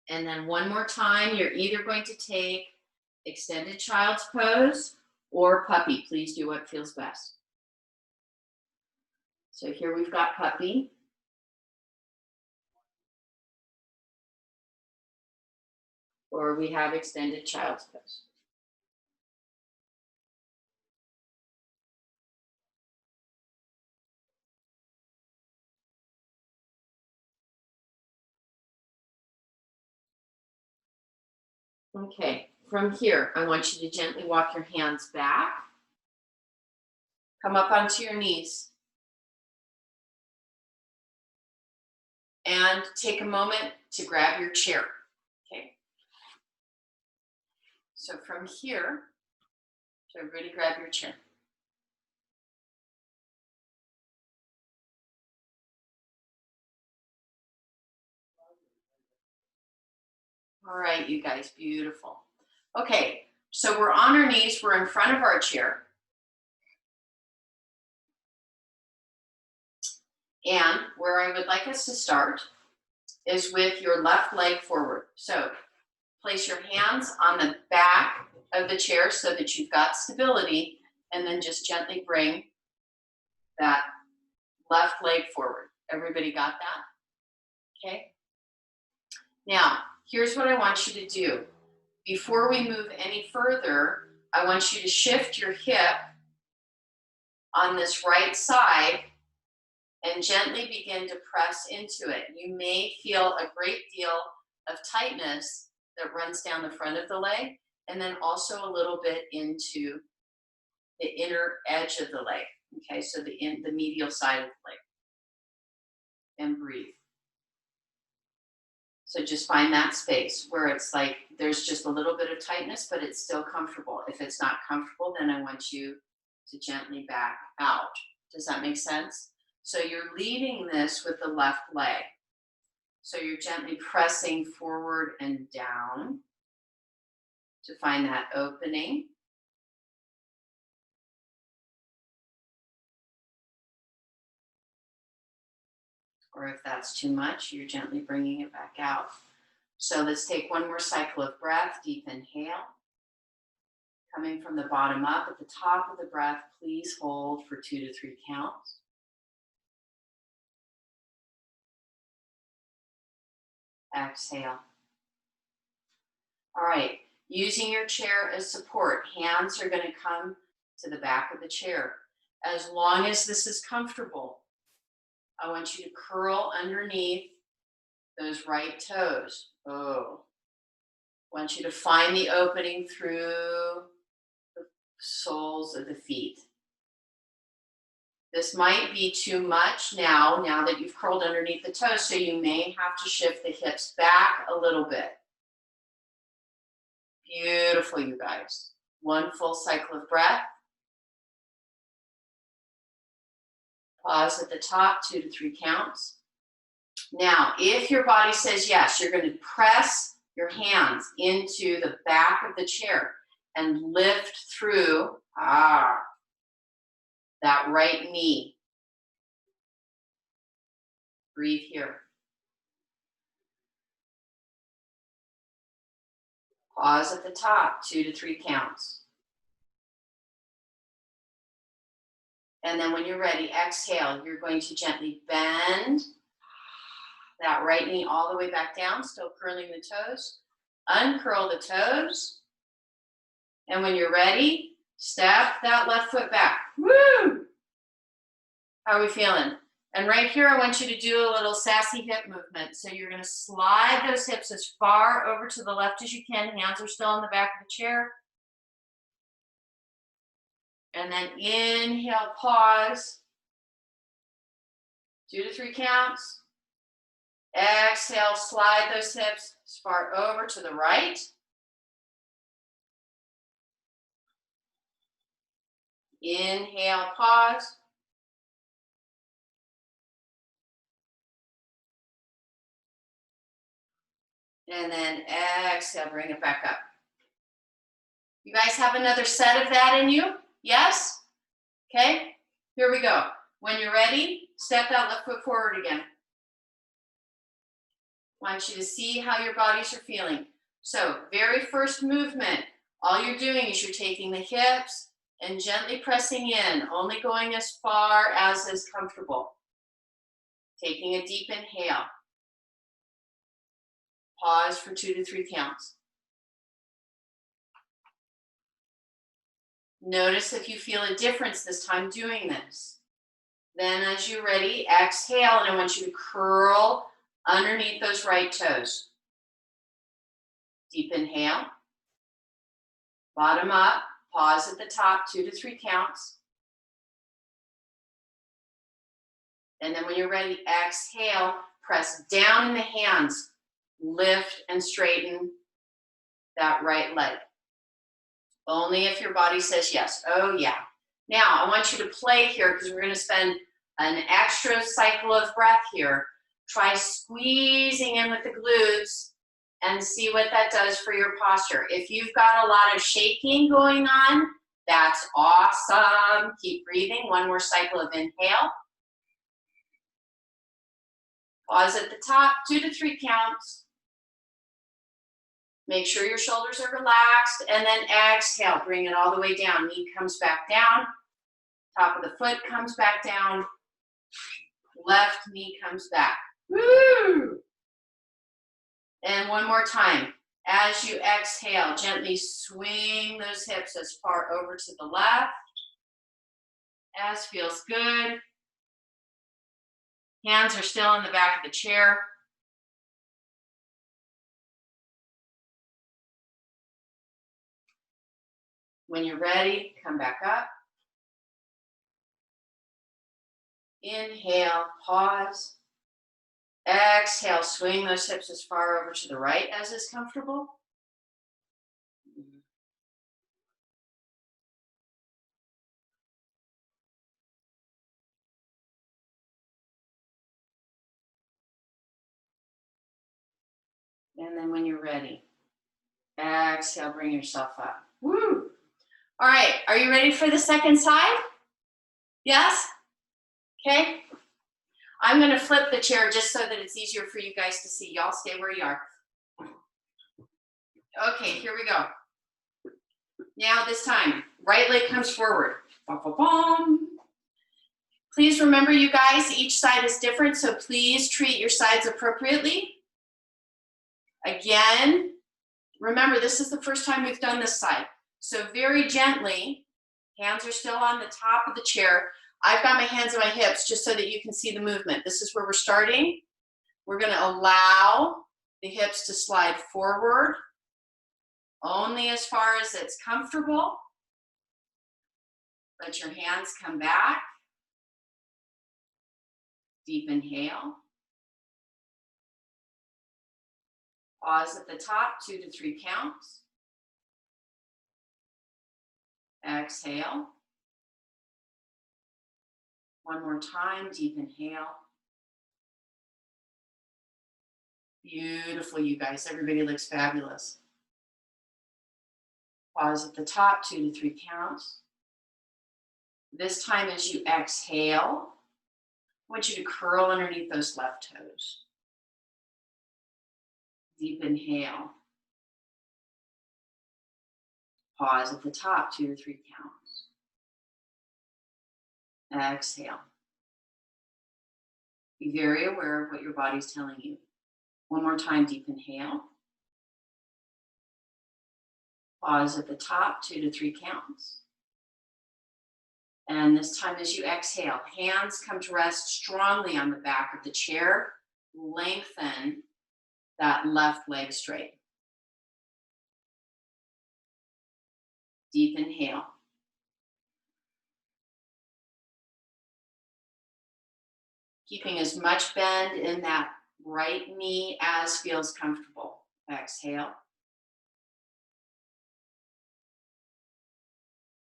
And then one more time, you're either going to take extended child's pose or puppy. Please do what feels best. So here we've got puppy. Or we have extended child's pose. Okay, from here, I want you to gently walk your hands back. Come up onto your knees. And take a moment to grab your chair. Okay. So from here, so everybody grab your chair. All right, you guys, beautiful. Okay, so we're on our knees, we're in front of our chair. And where I would like us to start is with your left leg forward. So place your hands on the back of the chair so that you've got stability, and then just gently bring that left leg forward. Everybody got that? Okay. Now, here's what I want you to do. Before we move any further, I want you to shift your hip on this right side and gently begin to press into it. You may feel a great deal of tightness that runs down the front of the leg, and then also a little bit into the inner edge of the leg. Okay, so the medial side of the leg. And breathe. So just find that space where it's like there's just a little bit of tightness, but it's still comfortable. If it's not comfortable, then I want you to gently back out. Does that make sense? So you're leading this with the left leg. So you're gently pressing forward and down to find that opening. Or if that's too much, you're gently bringing it back out. So let's take one more cycle of breath. Deep inhale. Coming from the bottom up at the top of the breath, please hold for 2 to 3 counts. Exhale. All right, using your chair as support, hands are going to come to the back of the chair. As long as this is comfortable, I want you to curl underneath those right toes. Oh. I want you to find the opening through the soles of the feet. This might be too much now that you've curled underneath the toes, so you may have to shift the hips back a little bit. Beautiful, you guys. One full cycle of breath. Pause at the top, 2 to 3 counts. Now, if your body says yes, you're going to press your hands into the back of the chair and lift through that right knee. Breathe here. Pause at the top, 2 to 3 counts. And then when you're ready, exhale. You're going to gently bend that right knee all the way back down, still curling the toes. Uncurl the toes. And when you're ready, step that left foot back. Woo! How are we feeling? And right here, I want you to do a little sassy hip movement. So you're going to slide those hips as far over to the left as you can. Hands are still on the back of the chair. And then inhale, pause. 2 to 3 counts. Exhale, slide those hips as far over to the right. Inhale, pause. And then exhale, bring it back up. You guys have another set of that in you? Yes? Okay, here we go. When you're ready, step that left foot forward again. I want you to see how your bodies are feeling. So, very first movement, all you're doing is you're taking the hips and gently pressing in, only going as far as is comfortable. Taking a deep inhale. Pause for 2 to 3 counts. Notice if you feel a difference this time doing this. Then as you're ready, exhale, and I want you to curl underneath those right toes. Deep inhale. Bottom up. Pause at the top, 2 to 3 counts. And then when you're ready, exhale, press down in the hands. Lift and straighten that right leg. Only if your body says yes. Oh, yeah. Now, I want you to play here because we're going to spend an extra cycle of breath here. Try squeezing in with the glutes and see what that does for your posture. If you've got a lot of shaking going on, that's awesome. Keep breathing. One more cycle of inhale. Pause at the top, 2 to 3 counts. Make sure your shoulders are relaxed, and then exhale, bring it all the way down. Knee comes back down, top of the foot comes back down, left knee comes back. Woo! And one more time. As you exhale, gently swing those hips as far over to the left as feels good. Hands are still in the back of the chair. When you're ready, come back up. Inhale, pause. Exhale, swing those hips as far over to the right as is comfortable. And then when you're ready, exhale, bring yourself up. Woo! All right, are you ready for the second side? Yes? Okay. I'm going to flip the chair just so that it's easier for you guys to see. Y'all stay where you are. Okay, here we go. Now this time, right leg comes forward. Ba-ba-bum. Please remember, you guys, each side is different, so please treat your sides appropriately. Again, remember, this is the first time we've done this side. So very gently, hands are still on the top of the chair. I've got my hands on my hips just so that you can see the movement. This is where we're starting. We're gonna allow the hips to slide forward only as far as it's comfortable. Let your hands come back. Deep inhale. Pause at the top, 2 to 3 counts. Exhale. One more time, deep inhale. Beautiful, you guys. Everybody looks fabulous. Pause at the top, 2 to 3 counts. This time as you exhale, I want you to curl underneath those left toes. Deep inhale. Pause at the top, 2 to 3 counts. Exhale. Be very aware of what your body's telling you. One more time, deep inhale. Pause at the top, 2 to 3 counts. And this time as you exhale, hands come to rest strongly on the back of the chair. Lengthen that left leg straight. Deep inhale. Keeping as much bend in that right knee as feels comfortable. Exhale.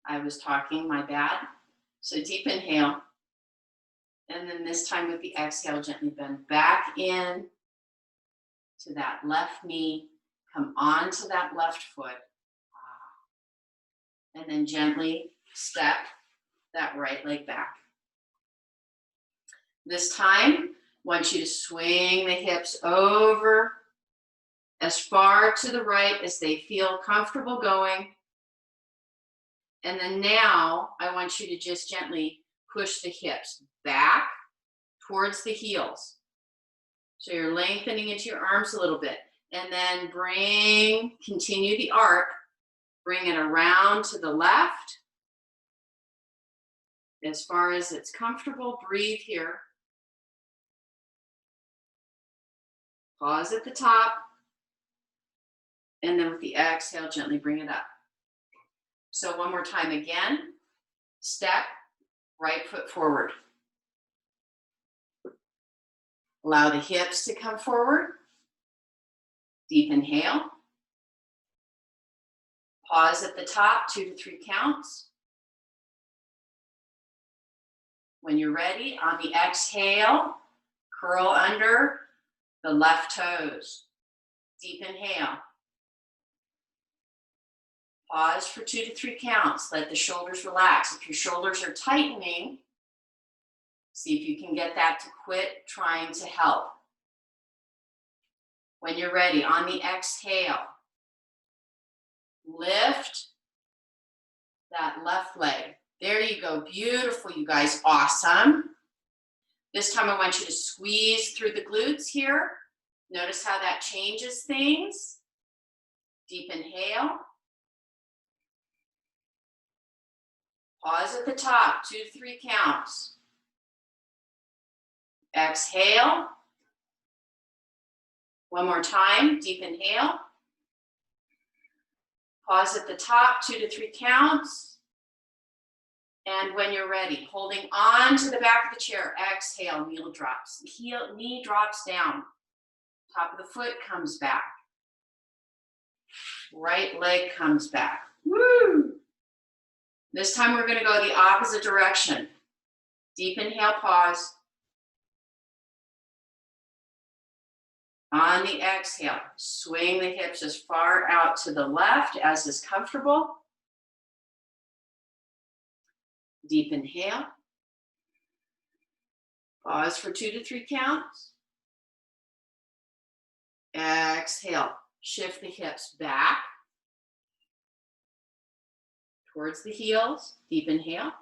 I was talking, my bad. So deep inhale. And then this time with the exhale, gently bend back in to that left knee. Come onto that left foot. And then gently step that right leg back. This time, I want you to swing the hips over as far to the right as they feel comfortable going. And then now, I want you to just gently push the hips back towards the heels. So you're lengthening into your arms a little bit. And then continue the arc. Bring it around to the left. As far as it's comfortable, breathe here. Pause at the top. And then with the exhale, gently bring it up. So one more time again. Step, right foot forward. Allow the hips to come forward. Deep inhale. Pause at the top, 2 to 3 counts. When you're ready, on the exhale, curl under the left toes. Deep inhale. Pause for 2 to 3 counts. Let the shoulders relax. If your shoulders are tightening, see if you can get that to quit trying to help. When you're ready, on the exhale, lift that left leg. There you go. Beautiful, you guys. Awesome. This time I want you to squeeze through the glutes here. Notice how that changes things. Deep inhale. Pause at the top, 2 to 3 counts. Exhale. One more time, deep inhale. Pause at the top, 2 to 3 counts. And when you're ready, holding on to the back of the chair, exhale, knee drops down. Top of the foot comes back. Right leg comes back. Woo! This time we're gonna go the opposite direction. Deep inhale, pause. On the exhale, swing the hips as far out to the left as is comfortable. Deep inhale. Pause for 2 to 3 counts. Exhale, shift the hips back. towards the heels. Deep inhale.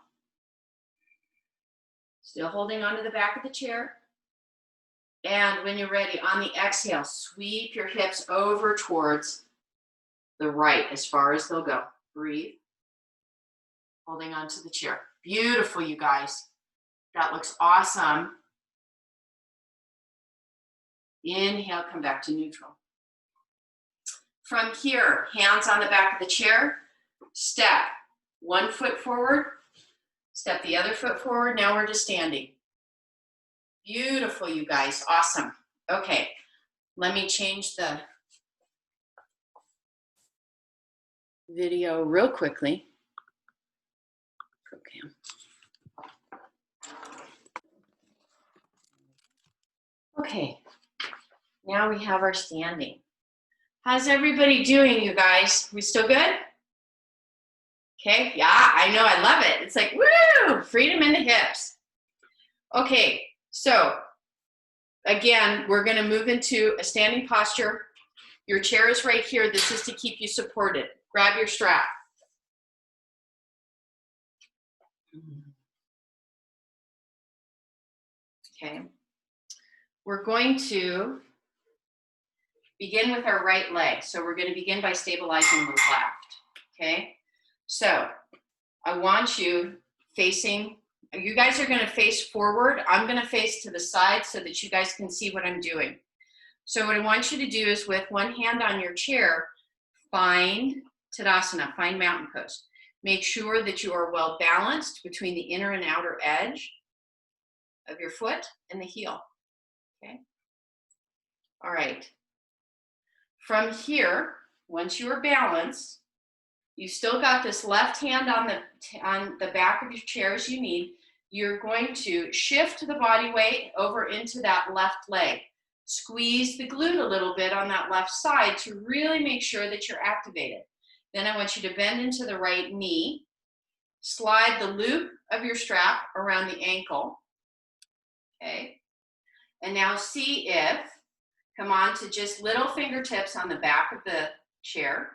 Still holding onto the back of the chair. And when you're ready, on the exhale, sweep your hips over towards the right as far as they'll go. Breathe. Holding onto the chair. Beautiful, you guys. That looks awesome. Inhale, come back to neutral. From here, hands on the back of the chair. Step one foot forward. Step the other foot forward. Now we're just standing. Beautiful, you guys. Awesome. Okay, let me change the video real quickly. Okay. Okay, now we have our standing. How's everybody doing, you guys? We still good? Okay, yeah, I know, I love it. It's like, woo, freedom in the hips. Okay, so again, we're gonna move into a standing posture. Your chair is right here. This is to keep you supported. Grab your strap. Okay, we're going to begin with our right leg. So we're going to begin by stabilizing the left. Okay, so I want you facing, you guys are going to face forward. I'm going to face to the side so that you guys can see what I'm doing. So what I want you to do is with one hand on your chair, find Tadasana, find mountain pose. Make sure that you are well balanced between the inner and outer edge of your foot and the heel. Okay. All right. From here, once you are balanced, you still got this left hand on the back of your chair as you need. You're going to shift the body weight over into that left leg. Squeeze the glute a little bit on that left side to really make sure that you're activated. Then I want you to bend into the right knee. Slide the loop of your strap around the ankle. Okay. And now see if, come on to just little fingertips on the back of the chair.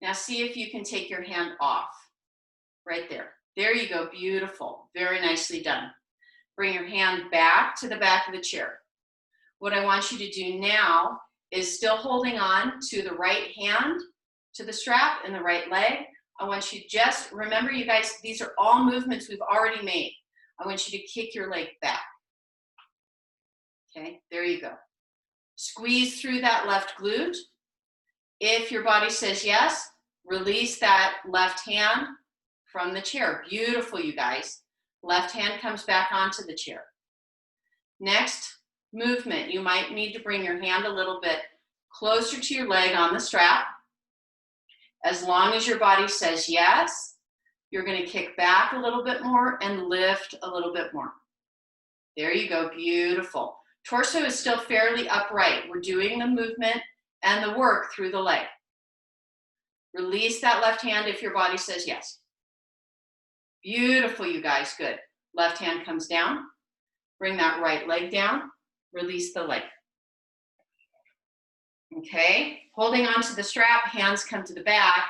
Now see if you can take your hand off. Right there. There you go. Beautiful. Very nicely done. Bring your hand back to the back of the chair. What I want you to do now is still holding on to the right hand, to the strap and the right leg. I want you to just, remember you guys, these are all movements we've already made. I want you to kick your leg back. Okay, there you go. Squeeze through that left glute. If your body says yes, release that left hand from the chair. Beautiful, you guys. Left hand comes back onto the chair. Next movement, you might need to bring your hand a little bit closer to your leg on the strap. As long as your body says yes, you're going to kick back a little bit more and lift a little bit more. There you go. Beautiful. Torso is still fairly upright. We're doing the movement and the work through the leg. Release that left hand if your body says yes. Beautiful, you guys. Good. Left hand comes down. Bring that right leg down. Release the leg. Okay. Holding onto the strap, hands come to the back.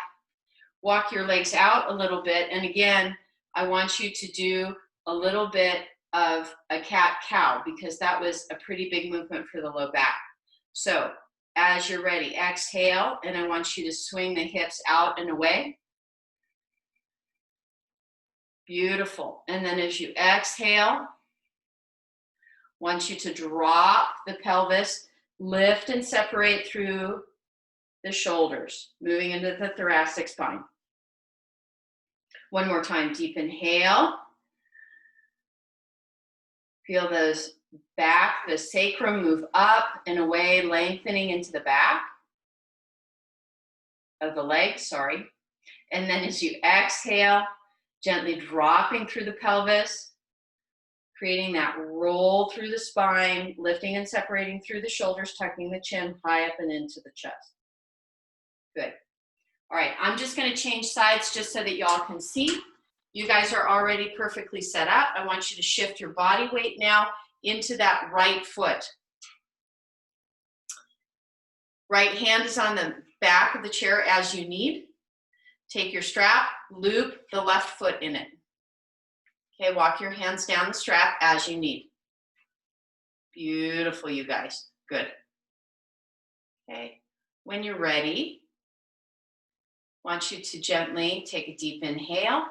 Walk your legs out a little bit. And again, I want you to do a little bit of a cat-cow because that was a pretty big movement for the low back. So as you're ready, exhale, and I want you to swing the hips out and away. Beautiful. And then as you exhale, want you to drop the pelvis, lift and separate through the shoulders, moving into the thoracic spine. One more time, deep inhale. Feel those back, the sacrum move up and away, lengthening into the back of the leg, sorry. And then as you exhale, gently dropping through the pelvis, creating that roll through the spine, lifting and separating through the shoulders, tucking the chin high up and into the chest. Good. All right, I'm just going to change sides just so that y'all can see. You guys are already perfectly set up. I want you to shift your body weight now into that right foot. Right hand is on the back of the chair as you need. Take your strap, loop the left foot in it. Okay, walk your hands down the strap as you need. Beautiful, you guys. Good. Okay, when you're ready, I want you to gently take a deep inhale.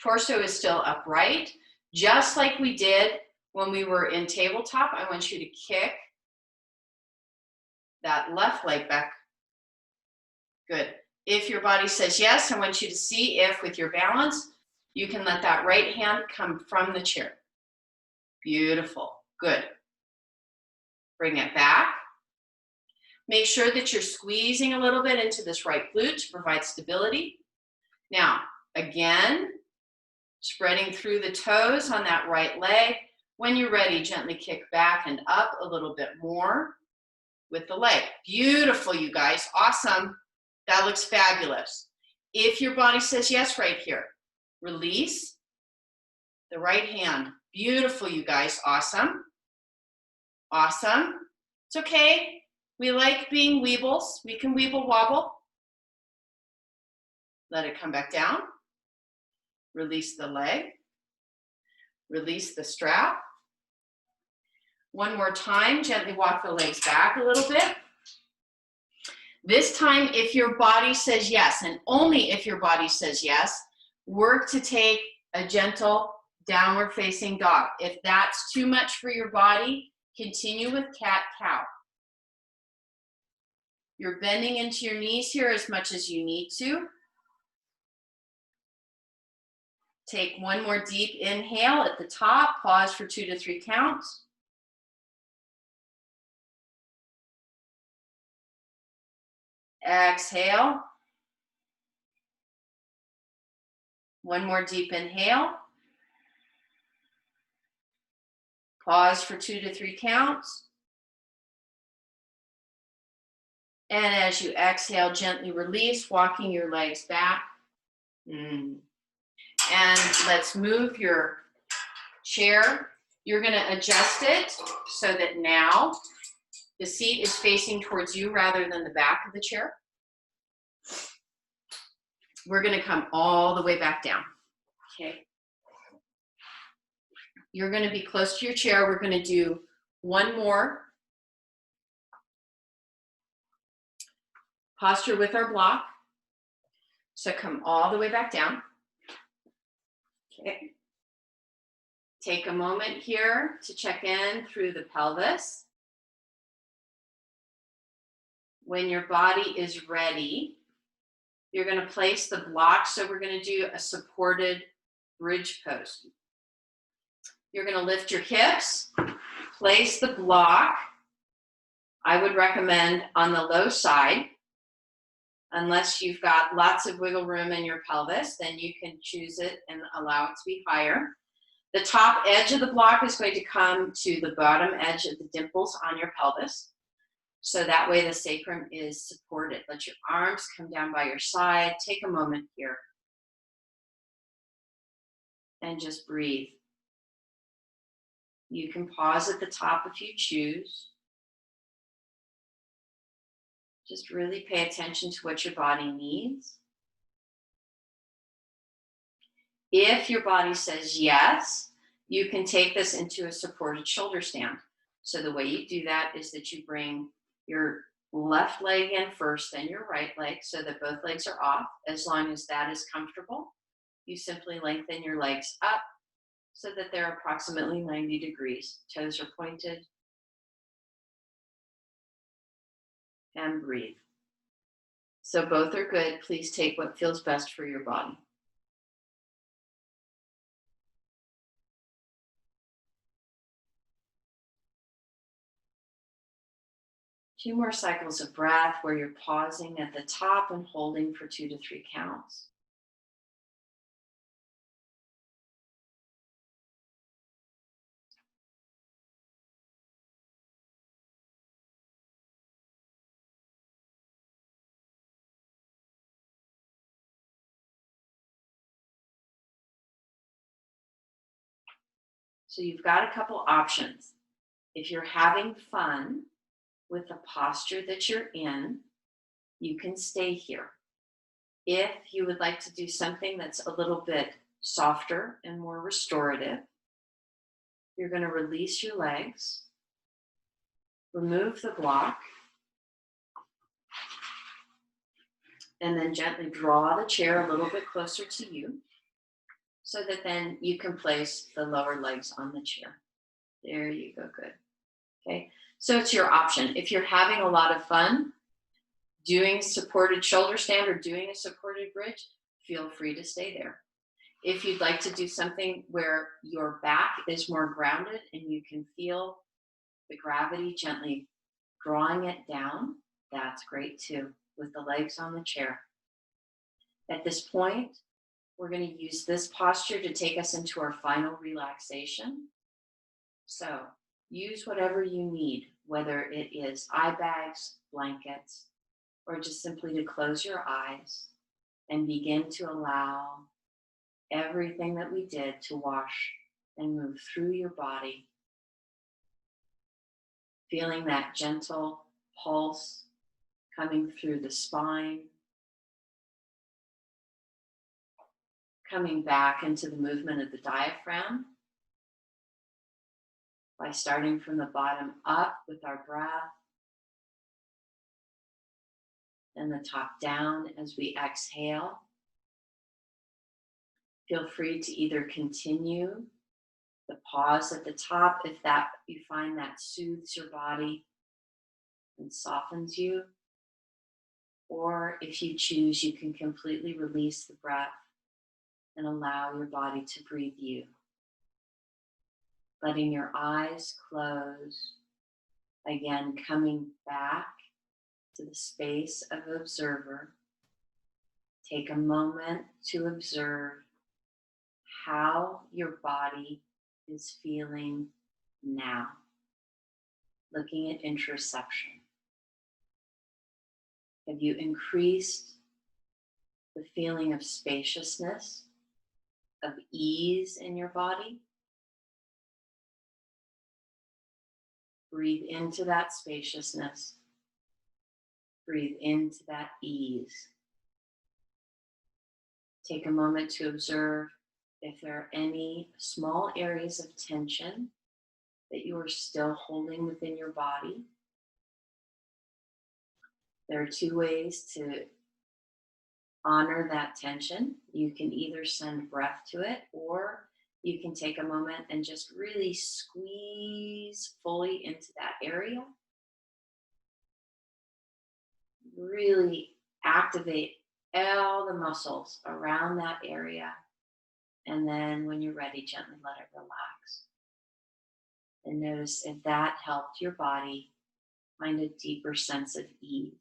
Torso is still upright. Just like we did when we were in tabletop, I want you to kick that left leg back. Good. If your body says yes, I want you to see if, with your balance, you can let that right hand come from the chair. Beautiful. Good. Bring it back. Make sure that you're squeezing a little bit into this right glute to provide stability. Now, again, spreading through the toes on that right leg. When you're ready, gently kick back and up a little bit more with the leg. Beautiful, you guys. Awesome. That looks fabulous. If your body says yes right here, release the right hand. Beautiful, you guys. Awesome. Awesome. It's okay. We like being weebles. We can weeble wobble. Let it come back down. Release the leg. Release the strap. One more time, gently walk the legs back a little bit. This time, if your body says yes, and only if your body says yes, work to take a gentle downward facing dog. If that's too much for your body, continue with cat-cow. You're bending into your knees here as much as you need to. Take one more deep inhale at the top. Pause for 2 to 3 counts. Exhale. One more deep inhale. Pause for 2 to 3 counts. And as you exhale, gently release, walking your legs back. And let's move your chair. You're going to adjust it so that now the seat is facing towards you rather than the back of the chair. We're going to come all the way back down. Okay. You're going to be close to your chair. We're going to do one more posture with our block. So come all the way back down. Okay. Take a moment here to check in through the pelvis. When your body is ready, you're going to place the block. So we're going to do a supported bridge pose. You're going to lift your hips, place the block. I would recommend on the low side. Unless you've got lots of wiggle room in your pelvis, then you can choose it and allow it to be higher. The top edge of the block is going to come to the bottom edge of the dimples on your pelvis. So that way the sacrum is supported. Let your arms come down by your side. Take a moment here. And just breathe. You can pause at the top if you choose. Just really pay attention to what your body needs. If your body says yes, you can take this into a supported shoulder stand. So the way you do that is that you bring your left leg in first, then your right leg, so that both legs are off. As long as that is comfortable, you simply lengthen your legs up so that they're approximately 90 degrees. Toes are pointed. And breathe. So both are good. Please take what feels best for your body. Two more cycles of breath where you're pausing at the top and holding for 2 to 3 counts. So you've got a couple options. If you're having fun with the posture that you're in, you can stay here. If you would like to do something that's a little bit softer and more restorative, you're going to release your legs, remove the block, and then gently draw the chair a little bit closer to you so that then you can place the lower legs on the chair. There you go, good. Okay, so it's your option. If you're having a lot of fun doing supported shoulder stand or doing a supported bridge, feel free to stay there. If you'd like to do something where your back is more grounded and you can feel the gravity gently drawing it down, that's great too, with the legs on the chair. At this point, we're going to use this posture to take us into our final relaxation. So use whatever you need, whether it is eye bags, blankets, or just simply to close your eyes and begin to allow everything that we did to wash and move through your body, feeling that gentle pulse coming through the spine, coming back into the movement of the diaphragm by starting from the bottom up with our breath and the top down as we exhale. Feel free to either continue the pause at the top if that you find that soothes your body and softens you, or if you choose, you can completely release the breath and allow your body to breathe you. Letting your eyes close, again coming back to the space of observer. Take a moment to observe how your body is feeling now. Looking at interoception. Have you increased the feeling of spaciousness, of ease in your body? Breathe into that spaciousness. Breathe into that ease. Take a moment to observe if there are any small areas of tension that you are still holding within your body. There are two ways to honor that tension. You can either send breath to it, or you can take a moment and just really squeeze fully into that area. Really activate all the muscles around that area. And then when you're ready, gently let it relax. And notice if that helped your body find a deeper sense of ease.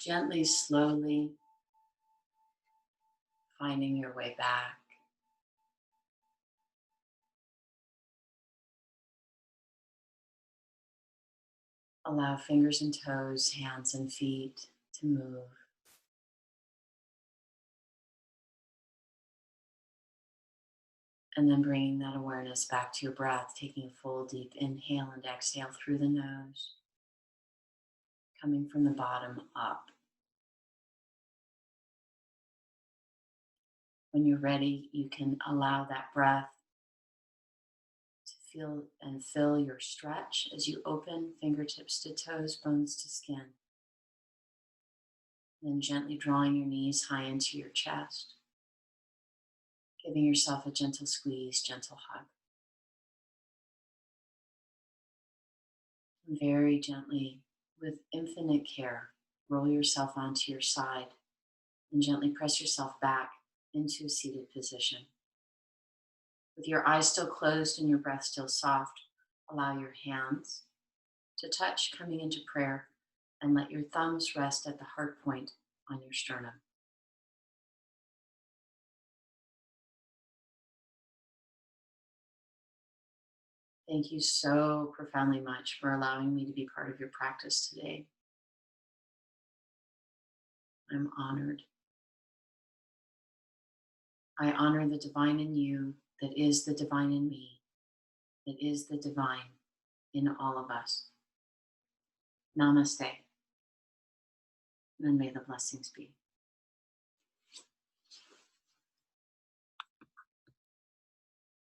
Gently, slowly finding your way back. Allow fingers and toes, hands and feet to move. And then bringing that awareness back to your breath, taking a full deep inhale and exhale through the nose, coming from the bottom up. When you're ready, you can allow that breath to feel and fill your stretch as you open fingertips to toes, bones to skin. Then gently drawing your knees high into your chest, giving yourself a gentle squeeze, gentle hug. And very gently, with infinite care, roll yourself onto your side and gently press yourself back into a seated position. With your eyes still closed and your breath still soft, allow your hands to touch coming into prayer and let your thumbs rest at the heart point on your sternum. Thank you so profoundly much for allowing me to be part of your practice today. I'm honored. I honor the divine in you that is the divine in me, that is the divine in all of us. Namaste, and may the blessings be.